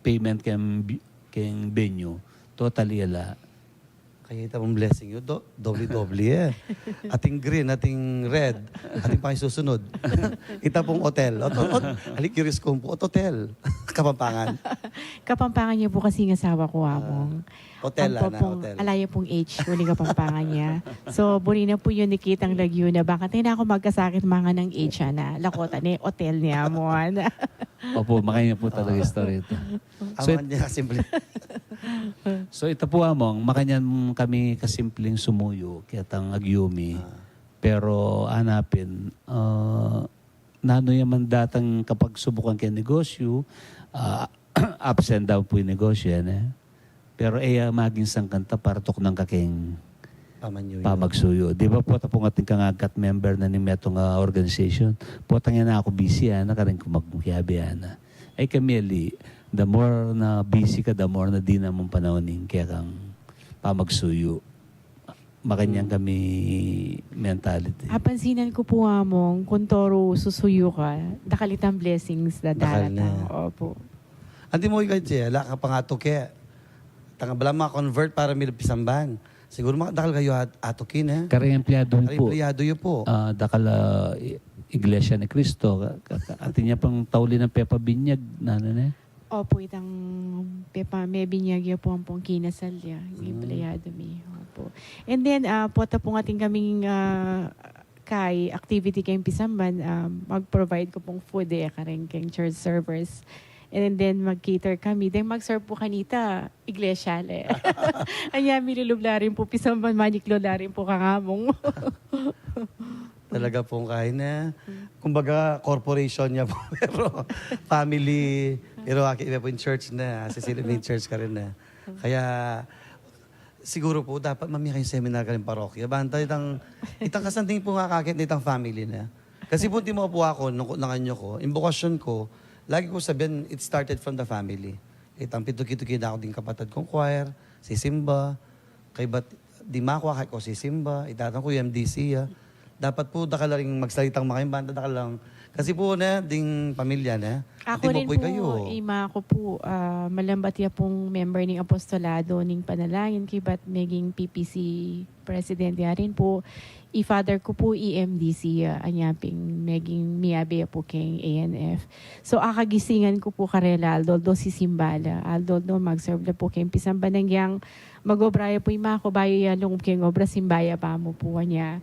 S2: payment kayong venue, totally ala.
S1: Kaya ita mong blessing yun. Doble-doble eh. Ating green, ating red, ating pakisusunod. Ita pong hotel. Halik curious ko po. Hotel. Kapampangan.
S3: Kapampangan niya po kasi ng asawa ko among.
S1: Hotel
S3: Ang po
S1: na,
S3: pong
S1: hotel.
S3: alaya pong H, huli kapampangan niya. So, buri na po yun nikitang lagyo na baka tayo na ako magkasakit mga ng H na. Lakota ni hotel niya mo.
S2: Opo, makanya po talaga yung story ito.
S1: Aman niya kasimple.
S2: So ito po among, makanyan kami kasimpleng sumuyo, kaya tang agyumi. Pero hanapin, nano yaman datang kapag subukan kayo negosyo, ups and down po yung negosyo yan eh. Pero maging sangkanta para tok ng kaking
S1: Pamanyo yun.
S2: pamagsuyo. Di ba po tapong ating kangagat member na ni metong organization, po tangyan na ako busy nakarin ko magmuyabi na. Ay kami the more na busy ka, the more na di na mong panahonin kaya kang pamagsuyo. Makanyang kami mentality.
S3: Apansinan ko po among, kung toro susuyo ka, dakalitang blessings na
S1: Dakal na.
S3: daratang. Opo.
S1: Anti mo ikaw siya, ala ka pa nga to kaya. Tanga bala ma-convert para milpisamban. Siguro makadakal kayo atokin eh.
S2: Karang empleyado
S1: Kaya
S2: po.
S1: empleyado yun po.
S2: Dakala Iglesia ni Cristo. Atin niya pang tauli ng Pepa Binyag.
S3: Opo, itang pepa, may binyagya po ang pong kinasalya. Yung empleyado mi. Opo. And then, po po ating kaming kay activity kayong pisamban, mag-provide ko pong food kareng kayong church servers. And then mag-cater kami. Then mag-serve po kanita, iglesyale. Anya, milulubla rin po, pisamban maniklola rin po kangamong.
S1: Talaga pong kain na. Kumbaga, corporation niya po. Pero family. Pero iba po in church na. Sa Silumine Church ka rin na. Kaya, siguro po, dapat mamaya kayong seminar ka rin parokya. Banta, itang kasanting po nga kakit na itang family na. Kasi po, di mo po ako, nung anyo ko, imbokasyon ko, lagi ko sabihin, it started from the family. Itang pitukitukin na ako din kapatid kong choir, si Simba, kay bat, di makwa kay ko si Simba, itatang ko yung MDC, dapat po dakalaring magsalitang mga banda dakalang. Kasi po na, ding pamilya na.
S3: Ako
S1: Di
S3: rin
S1: mo
S3: po,
S1: kayo.
S3: ima ko po, malambat ya pong member ng apostolado ng panalangin, kay ba't maging PPC president ya rin po. I-father ko po EMDC, anyaping maging miyabe po kay ANF. So, akagisingan ko po karela, although si Simbala, although mag-serve na po kay Pisamba nang yang mag-obraya po ima ko, bayo ya lungub kay obra Simbaya pa mo po niya.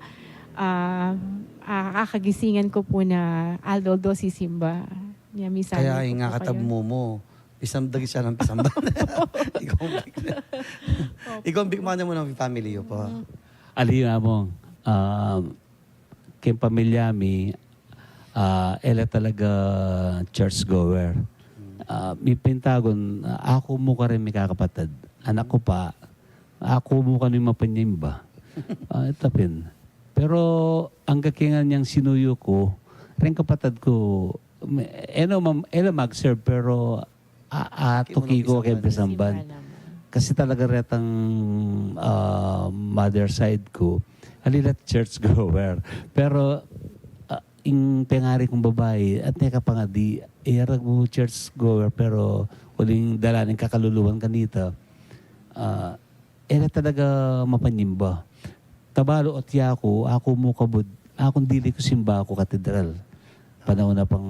S3: Akagisingan ko po na although si Simba. Niya,
S1: Kaya nga katab mo. Pisamdagi siya ng pisamba. Ikaw ang bigman mo ng family yo po.
S2: Aliyo among, kay pamilya mi, ela talaga church goer. May pintagon, ako mo ka rin may kakapatid. Anak ko pa, ako mo ka rin mapanyimba. Tapin. Pero ang kakingan niyang sinuyo ko, rin kapatid ko, ela mag-serve pero tuki ko kay Pisamban. Kasi talaga retang mother side ko, halilat church goer. Pero yung pengari kong babae, at neka pa nga di, iarag mo church goer, pero uling dalaning kakaluluwan kanita, ela talaga mapanyimba. Tabalo at ako mo kabud, akong dili ko simba ako katedral. Panahon na pang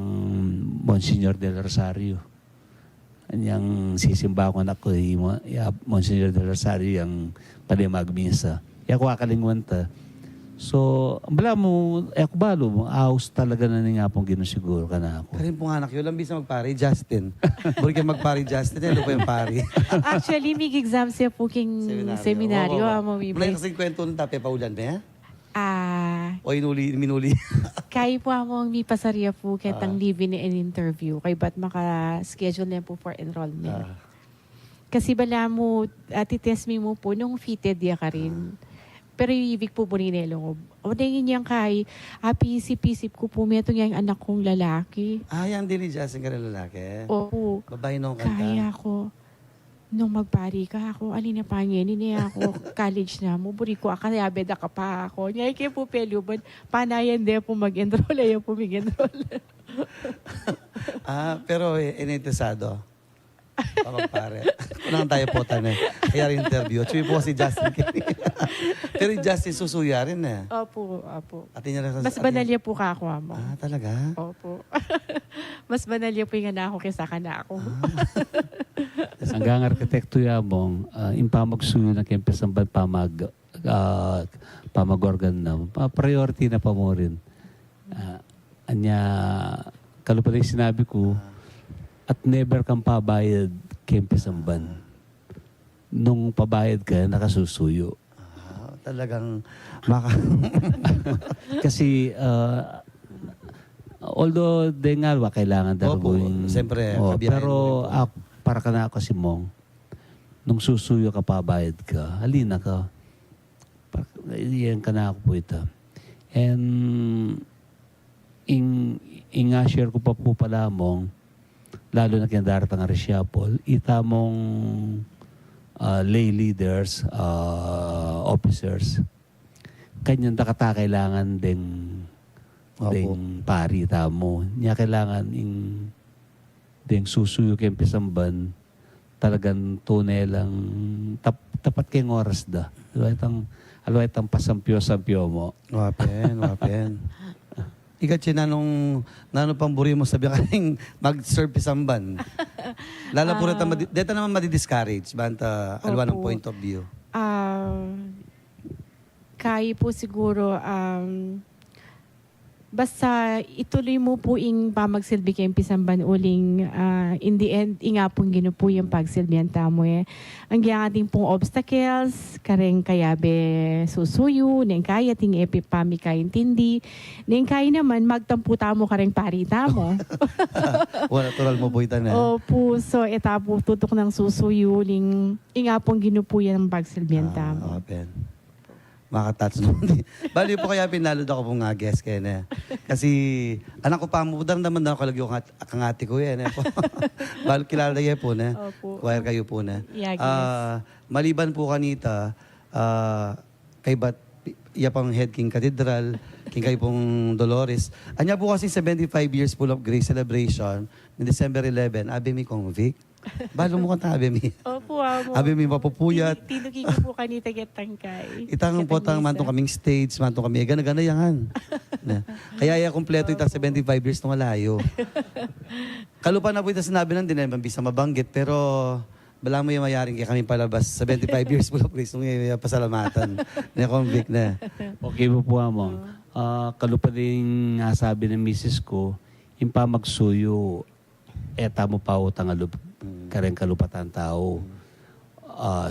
S2: Monsignor del Rosario. Yang sisimba ko anak ko, Monsignor del Rosario, yung palimagmisa. Ako akalingwan ta. So, bala mo, ako balo mo, aus talaga na nga pong ginusiguro ka na ako.
S1: Karin po nga anak yun, lang bisa magpari, Justin. Buri kayo magpari, Justin, ano po yung pari?
S3: Actually, may exam siya po king seminaryo.
S1: Wala kasing kwento ng tape, paulan ba? O minuli?
S3: Kaya po among may pasarya po kitang live-in and interview. Kay ba't maka-schedule na po for enrollment. Kasi bala mo, titest mo po nung fitted ya ka rin. Pero yung ibig po po ninelong. O nangin niyang kay, pisip-pisip ko po, may itong yung anak kong lalaki.
S1: Yan din ni Justin ka na lalaki.
S3: Oo.
S1: Babae nung kanta.
S3: Kaya ko, nung magpari ka ako, alina pa ngayon, niya ako, college na mo, buri ko, akayabed ka pa ako. Niya, kayo po pelubad, panayan din po mag-enroll, ayaw po mag-enroll.
S1: Pero ininteresado. Magpare. Kunang tayo po tanay. Kaya rin interview. Chuy po si Justin. Pero yung Justin susuya rin eh.
S3: Opo.
S1: Atin niya
S3: Mas banalya po ka ako, amo.
S1: Talaga?
S3: Opo. Mas banalya po yung anak ko kaysa ka na ako.
S2: Hanggang arkitekto yamong, impamagsuyo na kempesan ba pamag-organ na. Priority na pa mo rin. Anya, kalupad yung sinabi ko, at never kang pabayad kempesan ban. Nung pabayad ka, nakasusuyo.
S1: Talagang
S2: Kasi, although dengalwa, kailangan
S1: Opo,
S2: yung...
S1: siyempre, kabiyahin
S2: pero
S1: mo rin po.
S2: para ka na kasi mong, nung susuyo ka, pabayad ka, halina ka. Iyan ka na ako po ito. And, share ko pa po pala mong, lalo na kinadarat ang reshuffle, itamong lay leaders, officers, kanyang dakata kailangan ding pari tamo. Niya kailangan ding susuyo kayong pisamban, talagang tunay lang, tapat kayong oras da. Alwa itang pasampyo-sampyo mo.
S1: Wapen. Ikaw, nanong pang buri mo sabi kaning mag-serve pisamban. Lalo po dito naman madi-discourage. Banta, alwa ng point of view.
S3: Kaya po siguro, Basta ituloy mo po ing pamagsilbi kayong pisamban uling in the end, inga pong ginupo yung pagsilbihan tamo eh. Ang ating pong obstacles, kareng kayabe susuyo, neng kaya ting epipami kaintindi, neng kaya naman magtampu tamo kareng pari tamo.
S1: Wala, natural mo po itan,
S3: Opo, so etapo tutok ng susuyo, ning inga pong ginupo yan ang pagsilbihan tamo.
S1: Open. Makatats naman. Bali po kaya pinalod ako pong guest kayo na. Kasi anak ko pa mo, naman na ako lagi yung kangati ko yan. Bali kilala kayo po na.
S3: Opo.
S1: Choir kayo po na.
S3: Yeah, yes.
S1: Maliban po kanita, kay Bat, iya pang head King Cathedral, King kayo pong Dolores. Anya po kasi 75 years full of grace celebration in December 11, Abi mi convict. Balo mo kanta Abi mi.
S3: Opo, amo.
S1: Abi mi mapupuyat.
S3: Tinuki ko po kanita getangkay.
S1: Itang po tang mantong kaming stage, mantong kami gana-gana yan. Kaya kompleto itang 75 years nung alayo. Kalupa na po ito sinabi ng din, bisa mabanggit, pero bala mo yung mayaring kaya kami palabas. 75 years full of grace nung pasalamatan. Na-convict na.
S2: Okay po Among. Kalupa din nga sabi ng misis ko, yung pamagsuyo, tamo pa utang alub, kareng kalupatan tao.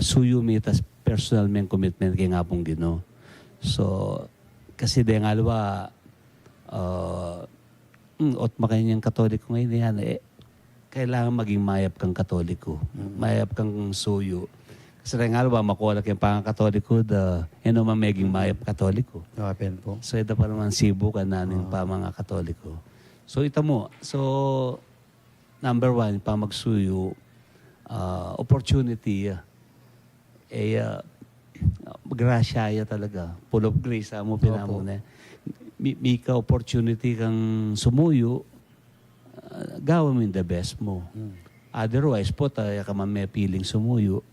S2: Suyo mi, tas personal men commitment kay nga pong Ginoo. So, kasi di nga alwa, ot makanyang katoliko ngayon yan, kailangan maging mayap kang katoliko. Mayap kang suyo. Kasi rin nga alwa, makuha yung pangkatoliko, maging mayap katoliko.
S1: Open po.
S2: So, ito pa naman sibo ka nanin pa mga katoliko. So, ito mo. So, number one, pamagsuyo, opportunity, grasya ya talaga. Full of grace, mo pinamuna. Mika opportunity kang sumuyo, gawin mo yung the best mo. Otherwise po, tayo ka may piling sumuyo.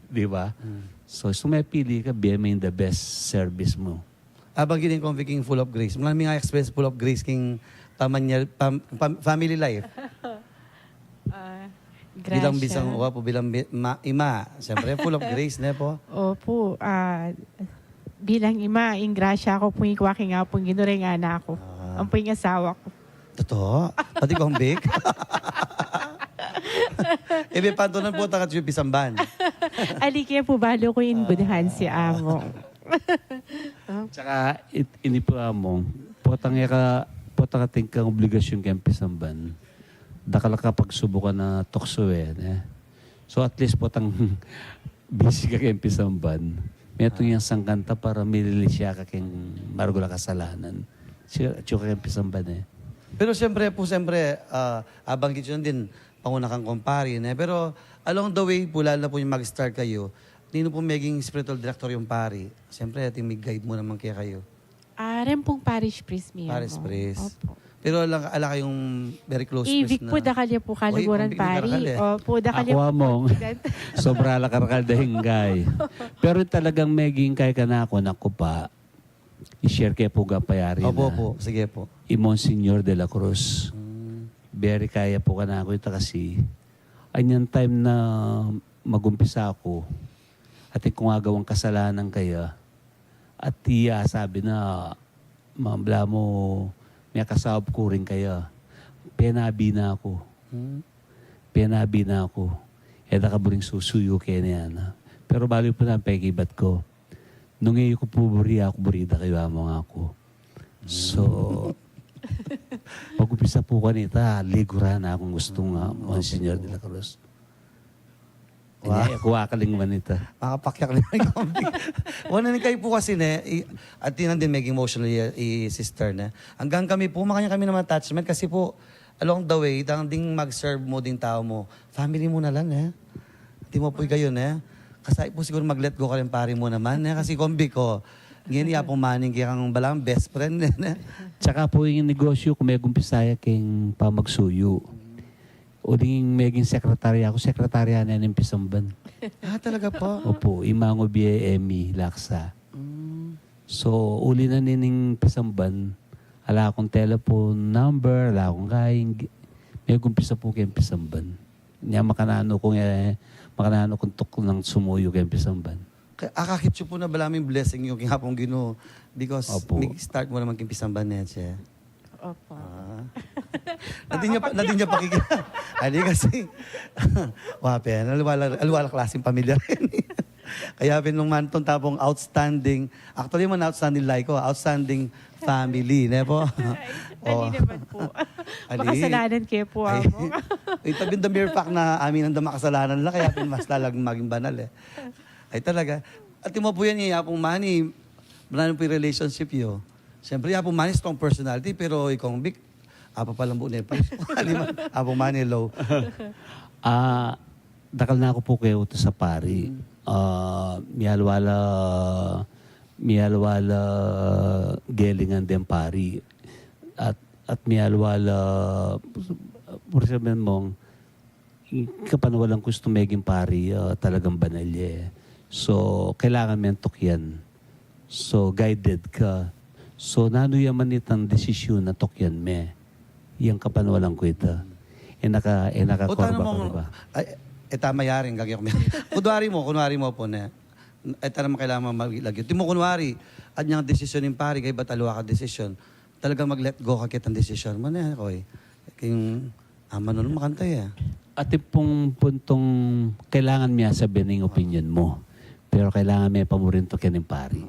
S2: Di ba? So, may pili ka, biya mo yung the best service mo.
S1: Abang gining convict full of grace. Maraming nga express full of grace king family life. Bilang bisang uwa po, bilang ima. Siyempre, full of grace na po.
S3: Opo. Bilang ima, ing grasya ko po yung kwaki nga po, ginuring anak ko. Ang po yung asawa ko.
S1: Totoo? Pati convict? Ebe, pantunan po takat yung pisamban.
S3: Alike po, balo ko yung budhan si Amo.
S2: Tsaka, ini po Among, potang tingkang obligasyon kayong pisamban. Dakala ka pagsubukan na tukso So at least potang busy ka kayong pisamban. May itong yung sangkanta para milili siya ka kayong marugula kasalanan. Siya kayong pisamban
S1: Pero siyempre, abang kitchen din, panguna kang kumpari Pero along the way po, lalo na po yung mag-start kayo, nino po maging spiritual director yung pari. Siyempre, ating may guide mo naman kaya kayo.
S3: Ren pong parish priest niya.
S1: Parish priest.
S3: Opo.
S1: Pero ala kayong very close
S3: Ibig
S1: priest
S3: po dakalya po kaluguran
S1: Oy,
S3: pari. Opo, dakalya
S2: Ako
S3: po.
S2: Among, sobra lakar hinggay. Pero talagang meging kay ka na ako pa, i-share kayo po gapayari
S1: Opo. Sige po.
S2: Monsignor de la Cruz. Very kaya po ka na ako ito kasi anyan time na magumpisa ako at kung agawang kasalanan kaya at tiya sabi na mambla mo may kasab ko rin kaya penabi na ako. Nakaburing susuyo kaya niya na. Pero bali po na pegibat ko. Nung ngayon ko po ako burida kayo mga ako. So, pag-upisa po kanita, ligura na akong gustong Monsignor de la Cruz. Kuha ka lang manita.
S1: Makapakyak na yung convict. Wala na kayo po kasi at tinan din maging emotionally sister hanggang kami po, makanya kami naman attachment kasi po, along the way, ding mag-serve mo din tao mo, family mo na lang Hindi mo po kayo Kasi po siguro mag-let go ka rin pari mo naman kasi convict ko. Ngayon iya pong maning kaya kang balang best friend
S2: Tsaka po yung negosyo kung may gumpisaya kayong pamagsuyo. O ding maging sekretarya ako, sekretarya na ng pisamban.
S1: Talaga po?
S2: Opo, imango BME, Laksa. So, uli na nining pisamban, ala akong telephone number, ala akong kain, may gumpisa po kayong pisamban. Niya makanano kong tuk ng sumuyo kayong pisamban.
S1: Akakit po na balaming blessing yung kihapong Ginoo because
S2: Opo.
S1: start mo naman kayong pisamban siya.
S3: Opo.
S1: Nadin niya pakikita. Hindi kasi, wapen, alwala klaseng pamilya rin. Kaya pinungan itong tapong outstanding, actually man outstanding like ko, outstanding family, ne po?
S3: Ali naman po. Makasalanan kayo po ako.
S1: Ito bin the mere fact na amin ang makasalanan lang, kaya mas lalang maging banal eh. Ay talaga. At mo po yan, yapong mani, marami po yung relationship yun. Siyempre, yapong mani, strong personality, pero ikaw big, apa palang buo nepo. Apong mani, low.
S2: Dakal na ako po kayo ito sa pari. Mialwala gelingan din pari. At mialwala, por sabihin mong, kapan walang gusto maging pari, talagang banalye. So, kailangan mentok yan. So, guided ka. So, nano yaman itang desisyon na tokyan me. Yang kapan walang kwita. Nakakorba ka, diba?
S1: Tama yarin, gagawin ko. kunwari mo po na, naman kailangan maglagyo. Di mo kunwari, at niyang desisyon ng pari, kay ba't alwa ka desisyon, talagang mag-let go ka kitang desisyon mo na, koy. Kayong, nun makantay
S2: At pong puntong kailangan niya sabihin ng opinion mo. Pero kailangan may pamurin to kaning pari.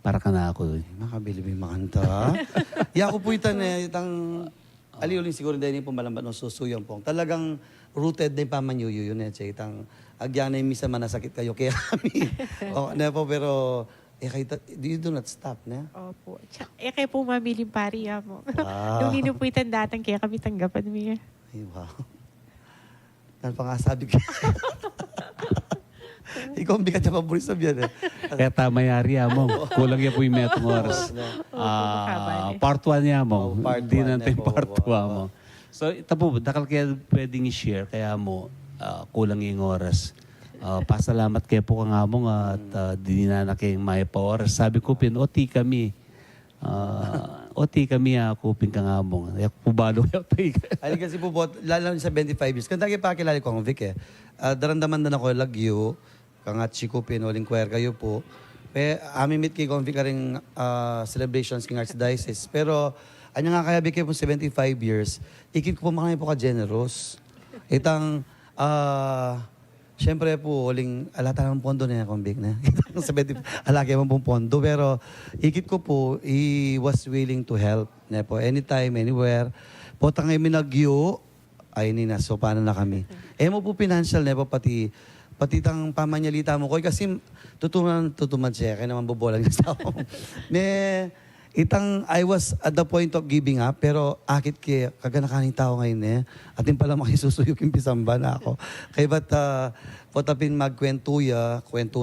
S2: Para ka na ako.
S1: Makabili may makanta. Ko po itang aliuling siguro dahil po malambat ng susuyang pong. Talagang rooted na yung pamanyuyo yun. Itang agyan na yung misa manasakit kayo kaya kami. Po, pero you do not stop na.
S3: Opo. Kayo po mamiling pari mo.
S1: Wow.
S3: Nung ninupuitan datang kaya kami tanggapan mo yan.
S1: Ay, wow. Ano pa nga sabi ko? Ikaw ang bigat niya paboris sa biyan eh.
S2: Kaya tama yari mo. Kulang yan po yung metong oras. Part 1 niya mo. Hindi natin part 2 mo. So, ito po, dakal kaya pwedeng i-share. Kaya mo, kulang yung oras. Pasalamat kayo po ka nga mo at di na na kayong may pa oras. Sabi ko, oti kami. Oti kami kupin ka nga mo. Pubalo kayo.
S1: Ay, kasi po, lalo sa 25 years. Kanda kayo pakilala ko ang Vic eh. Darandaman na ako lagyo. Kangat Chico Pinoling Choir kayo po. Amin meet kay Convic ka rin celebrations king Archdiocese. Pero, anya nga kaya bigay po 75 years, ikip ko po makanya po ka-generous. Itang, syempre po, uling, alata ng pondo na yan, Convic na. Alaki mo pong pondo. Pero, ikip ko po, he was willing to help. Na po, anytime, anywhere. Po, tangay minagyo, ay nina, so paano na kami. Mo po financial na po, pati tang pamanyalita mo ko kasi tutuman siya kaya naman bobolang sa ako. I was at the point of giving up pero akit kaya kaganakaning tao ngayon at yung pala makisusuyok yung pisamba na ako. Kaya ba't potapin kwento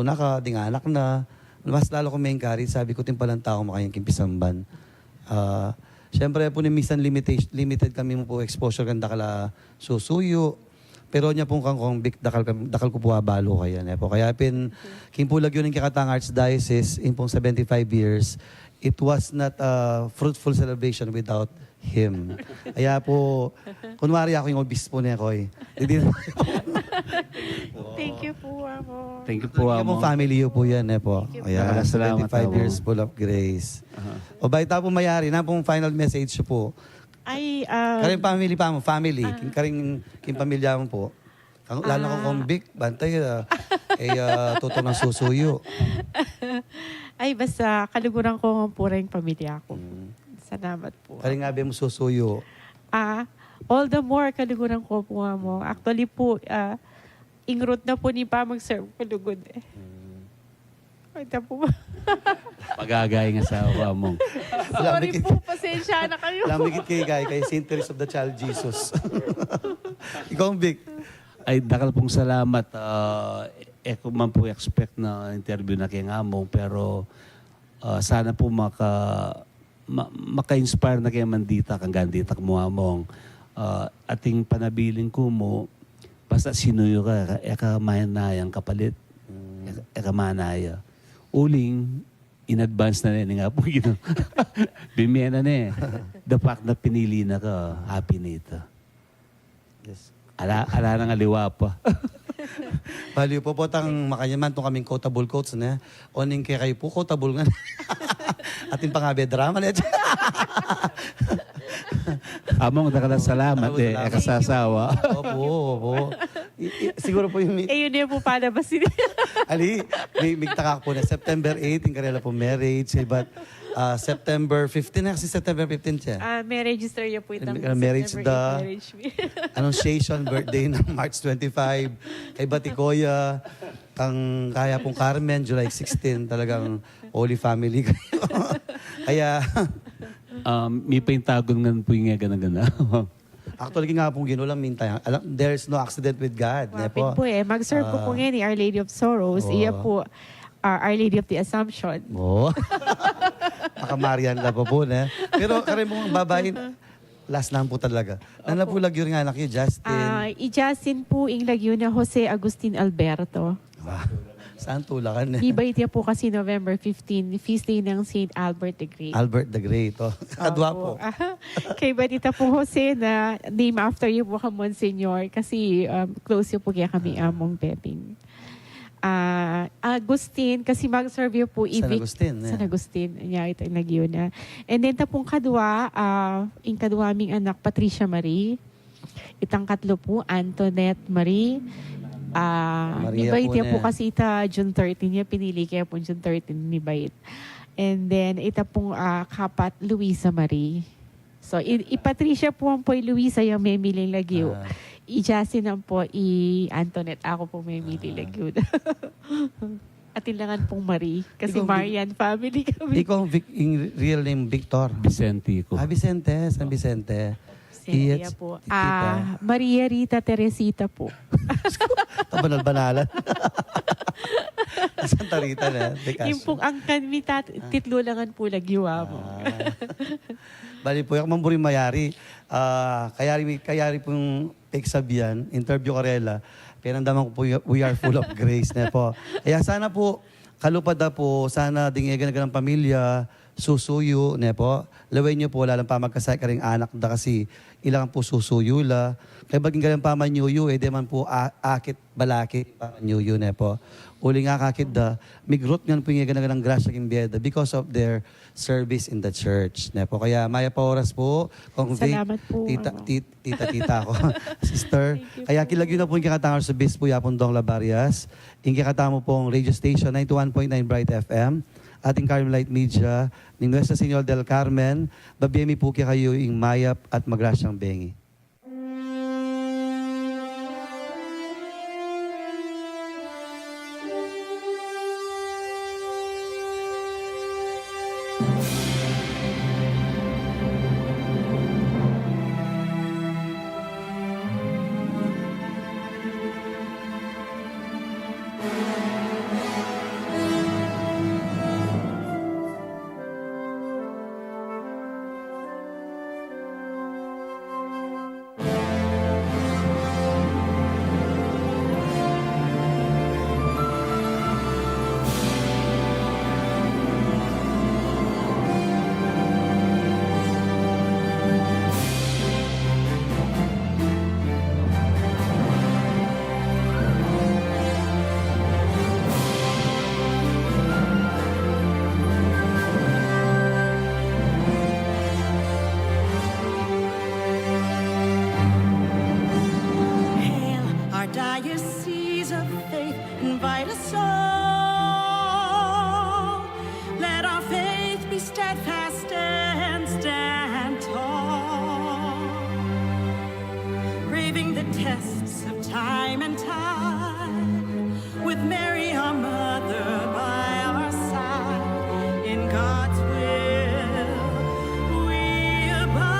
S1: na ka, ding anak na. Mas lalo ko may encourage, sabi ko, palang tao makayang kimpisamban. Siyempre po ni minsan limited kami mo po exposure kanda kala susuyo. Pero niya pong kang dakal ko po abalo kaya na po. Kaya kimpulag yun yung kikatang Archdiocese in pong 75 years, it was not a fruitful celebration without him. Kaya po, kunwari ako yung obispo niya ko
S3: Thank you po ako.
S2: Thank you po
S1: Kaya po family po yan po. Kaya
S2: Salamat
S1: 75 years full of grace. O baita po mayari na pong final message po.
S3: Ay,
S1: Karing family. Karing pamilya mo po. Lalo ko Convic, bantay, tuto ng susuyo.
S3: Ay, basta kaluguran ko po rin pamilya ko. Salamat po.
S1: Karing nga mo susuyo.
S3: All the more kaluguran ko po mo. Actually po, ingrot na po ni pa mag-serve kalugod eh. Ito po.
S2: Pag-aagay nga sa awa mo.
S3: Sorry po, pasensya na kayo.
S1: Lamigit kay Saint Teresa of the Child Jesus. Ikaw, Vic.
S2: Ay, dakal pong salamat. Eko man po expect na interview na kay nga mo. Pero sana po maka-inspire na kay Mandita kang gandita mo among ating panabiling ko mo basta sinuyo ka eka manayang kapalit eka manaya uling in advance na rin nga po bimena na the fact na pinili na ka happy nito
S1: Yes.
S2: ala nang aliwa pa.
S1: Baliw po tang makanyaman itong kaming quotable quotes na. Oning kay kayo po, quotable nga. Ating pangabe drama na.
S2: Among salamat
S1: Salamat.
S2: kasasawa.
S1: Opo. Siguro po yung...
S3: Eh, yun yung po palabas nila.
S1: Ali, may taka po na September 8, yung karela po marriage. But September 15 na kasi September 15 siya.
S3: May register niya po itang
S1: Marriage
S3: September 8
S1: the-
S3: marriage.
S1: Annunciation birthday ng March 25. Kay Batikoya, kang kaya pong Carmen, July 16. Talagang Holy Family kayo. Kaya,
S2: May paintagon nga po yung gana-gana.
S1: actually nga pong ginulang mintay. There's no accident with God.
S3: Wapit po eh. Mag-serve po po ngayon ni Our Lady of Sorrows. Iya po, Our Lady of the Assumption.
S1: Oo. Makamarian la pa po na. Pero kare mo babae, last lang po talaga. Nanapulag yun nga anak yun, Justin.
S3: I-Justin po ing lagyo na Jose Agustin Alberto.
S1: Wow. Saan tulakan?
S3: Ibait niya po kasi November 15, feast day ng St. Albert the Great.
S1: Albert the Great. Oh. Kadwa po.
S3: Kay Batita po Jose na name after you po ka Monsignor kasi close you po kaya kami among Peping. Agustin, kasi mag-serve po
S1: San Agustin.
S3: San Agustin. Niya ito yung nagyo na. And then tapong kadwa, yung kadwa aming anak, Patricia Marie. Itang katlo po, Antoinette Marie.
S1: Maria
S3: Ni Bait
S1: po
S3: niya
S1: na.
S3: po kasi ita June 13 niya, pinili kaya po June 13 ni Bait. And then ita pong kapat, Luisa Marie. So, i-Patricia po ang po Luisa yung may miling lagyo. I-Justin ang po, i-Antoinette. Ako po may mili lagyo. At ilangan pong Marie. Kasi
S1: Ikaw,
S3: Marian family kami.
S1: Ikaw yung real name, Victor.
S2: Vicente ko.
S1: Vicente. San Vicente.
S3: Cynthia po.
S1: Tita.
S3: Maria Rita Teresita po.
S1: Tabanal-banalan. Santa Rita na.
S3: Yung pong ang kanmi titlulangan po lagyo mo.
S1: Bali po, yung mamburing mayari. Kayari pong pagsabihan, interview karela. Pinandaman ko po, we are full of grace na po. Kaya sana po, kalupad na po, sana dingigan ng pamilya, susuyo, ne po. Laway niyo po, lalang pa magkasay ka rin anak da kasi ilang po susuyo la. Kaya baging galang pa manyuyo, di man po akit balaki pa manyuyo, ne po. Uli nga kakit da, migrot nga po yung ng grasya king biyeda because of their service in the church, ne po. Kaya maya pa oras po, kung
S3: Salamat po,
S1: tita ko, sister.
S3: Thank you
S1: Kaya
S3: po.
S1: kilagyo na po yung kakatangar sa bis po yapon dong Labarias. Yung kakatamo pong radio station 91.9 Bright FM. Ating Carmelite Media, ng Nuestra Señora del Carmen, babiyemi po kayo yung mayap at magrasyang bengi.
S4: Hail, our diocese of faith, invite us all. Let our faith be steadfast and stand tall. Braving the tests of time and tide, with Mary our mother by our side, in God's will we abide.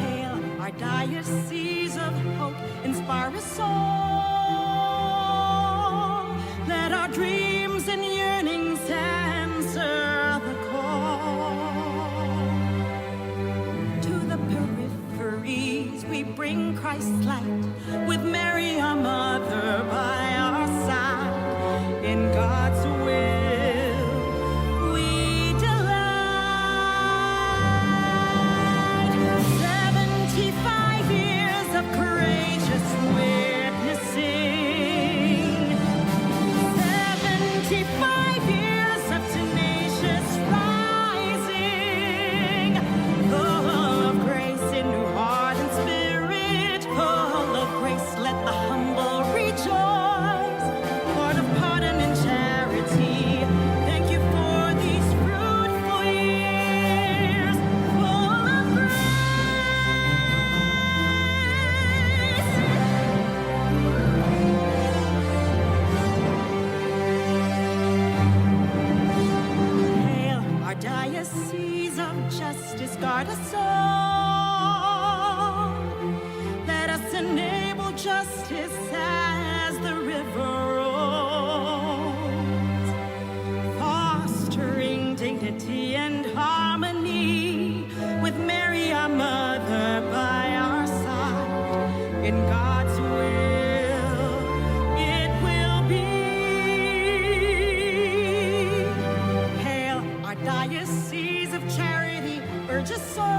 S4: Hail, our diocese of hope, inspire us all. Let our dreams and yearnings answer the call. To the peripheries we bring Christ's light, with Mary our mother by our side, in God's will we delight. 75 years of courageous witnessing, 75 years song. Let us enable justice as the river rolls, fostering dignity and harmony with Mary, our mother, by our side. In God's will, it will be. Hail, our diocese of charity, urge us all.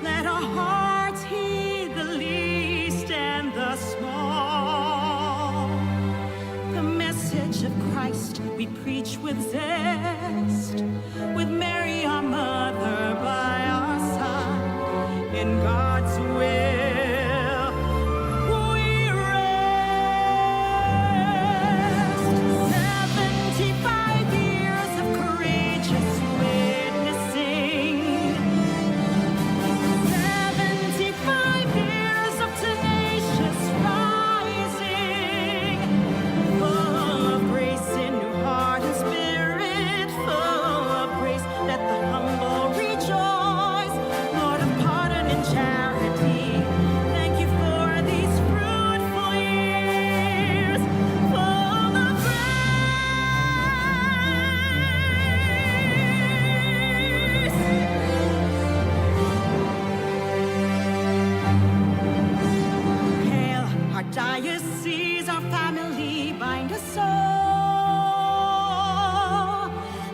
S4: Let our hearts heed the least and the small. The message of Christ we preach with zest, with Mary, our mother, by our side. In God's will, we rest. 75 years of courageous witnessing, 75 years of tenacious rising, full of grace in your heart and spirit, full of grace. Let the humble rejoice, Lord of pardon and charity. Thank you for these fruitful years, full of grace. Hail, our diocese, our family, bind us all.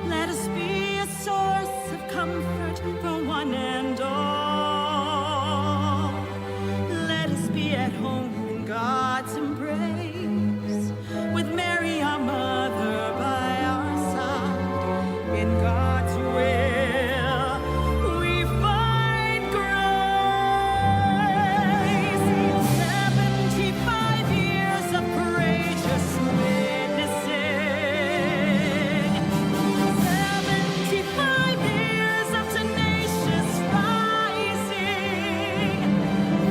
S4: Let us be a source of comfort for one and all. Let us be at home in God's embrace, with Mary, our mother, by our side. In God's will, we find grace. 75 years of courageous witnessing, 75 years of tenacious rising,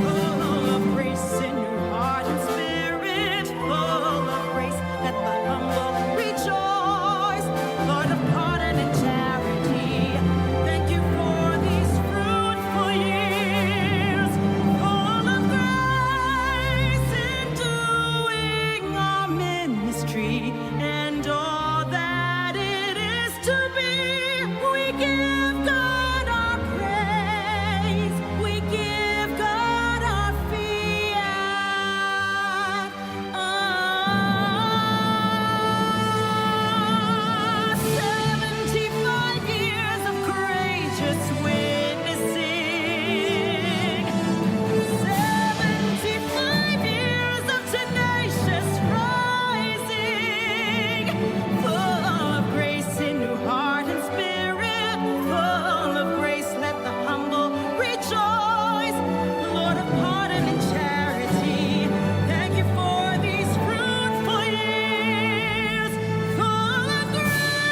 S4: full of grace in your heart and spirit, full of grace. Let the humble rejoice, Lord of pardon and charity. Thank you for these fruitful years, full of grace in doing our ministry and all that it is to be. We give God our praise, we give God our fiat. 75 years of courageous witnessing, 75 years of tenacious rising, full of grace in your heart and spirit, full of grace. Let the humble rejoice, Lord of pardon and charity. Thank you for these fruitful years, full of grace.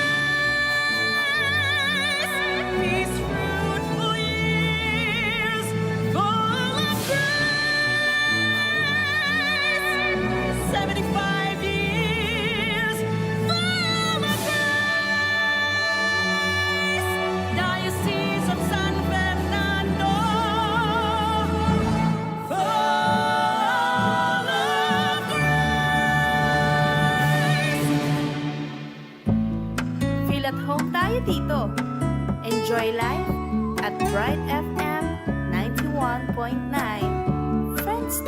S4: These fruitful years, full of grace. 75 years, full of grace. Diocese of San Fernando, full of grace.
S5: Feel at home tayo dito. Enjoy life at Bright FM 91.9.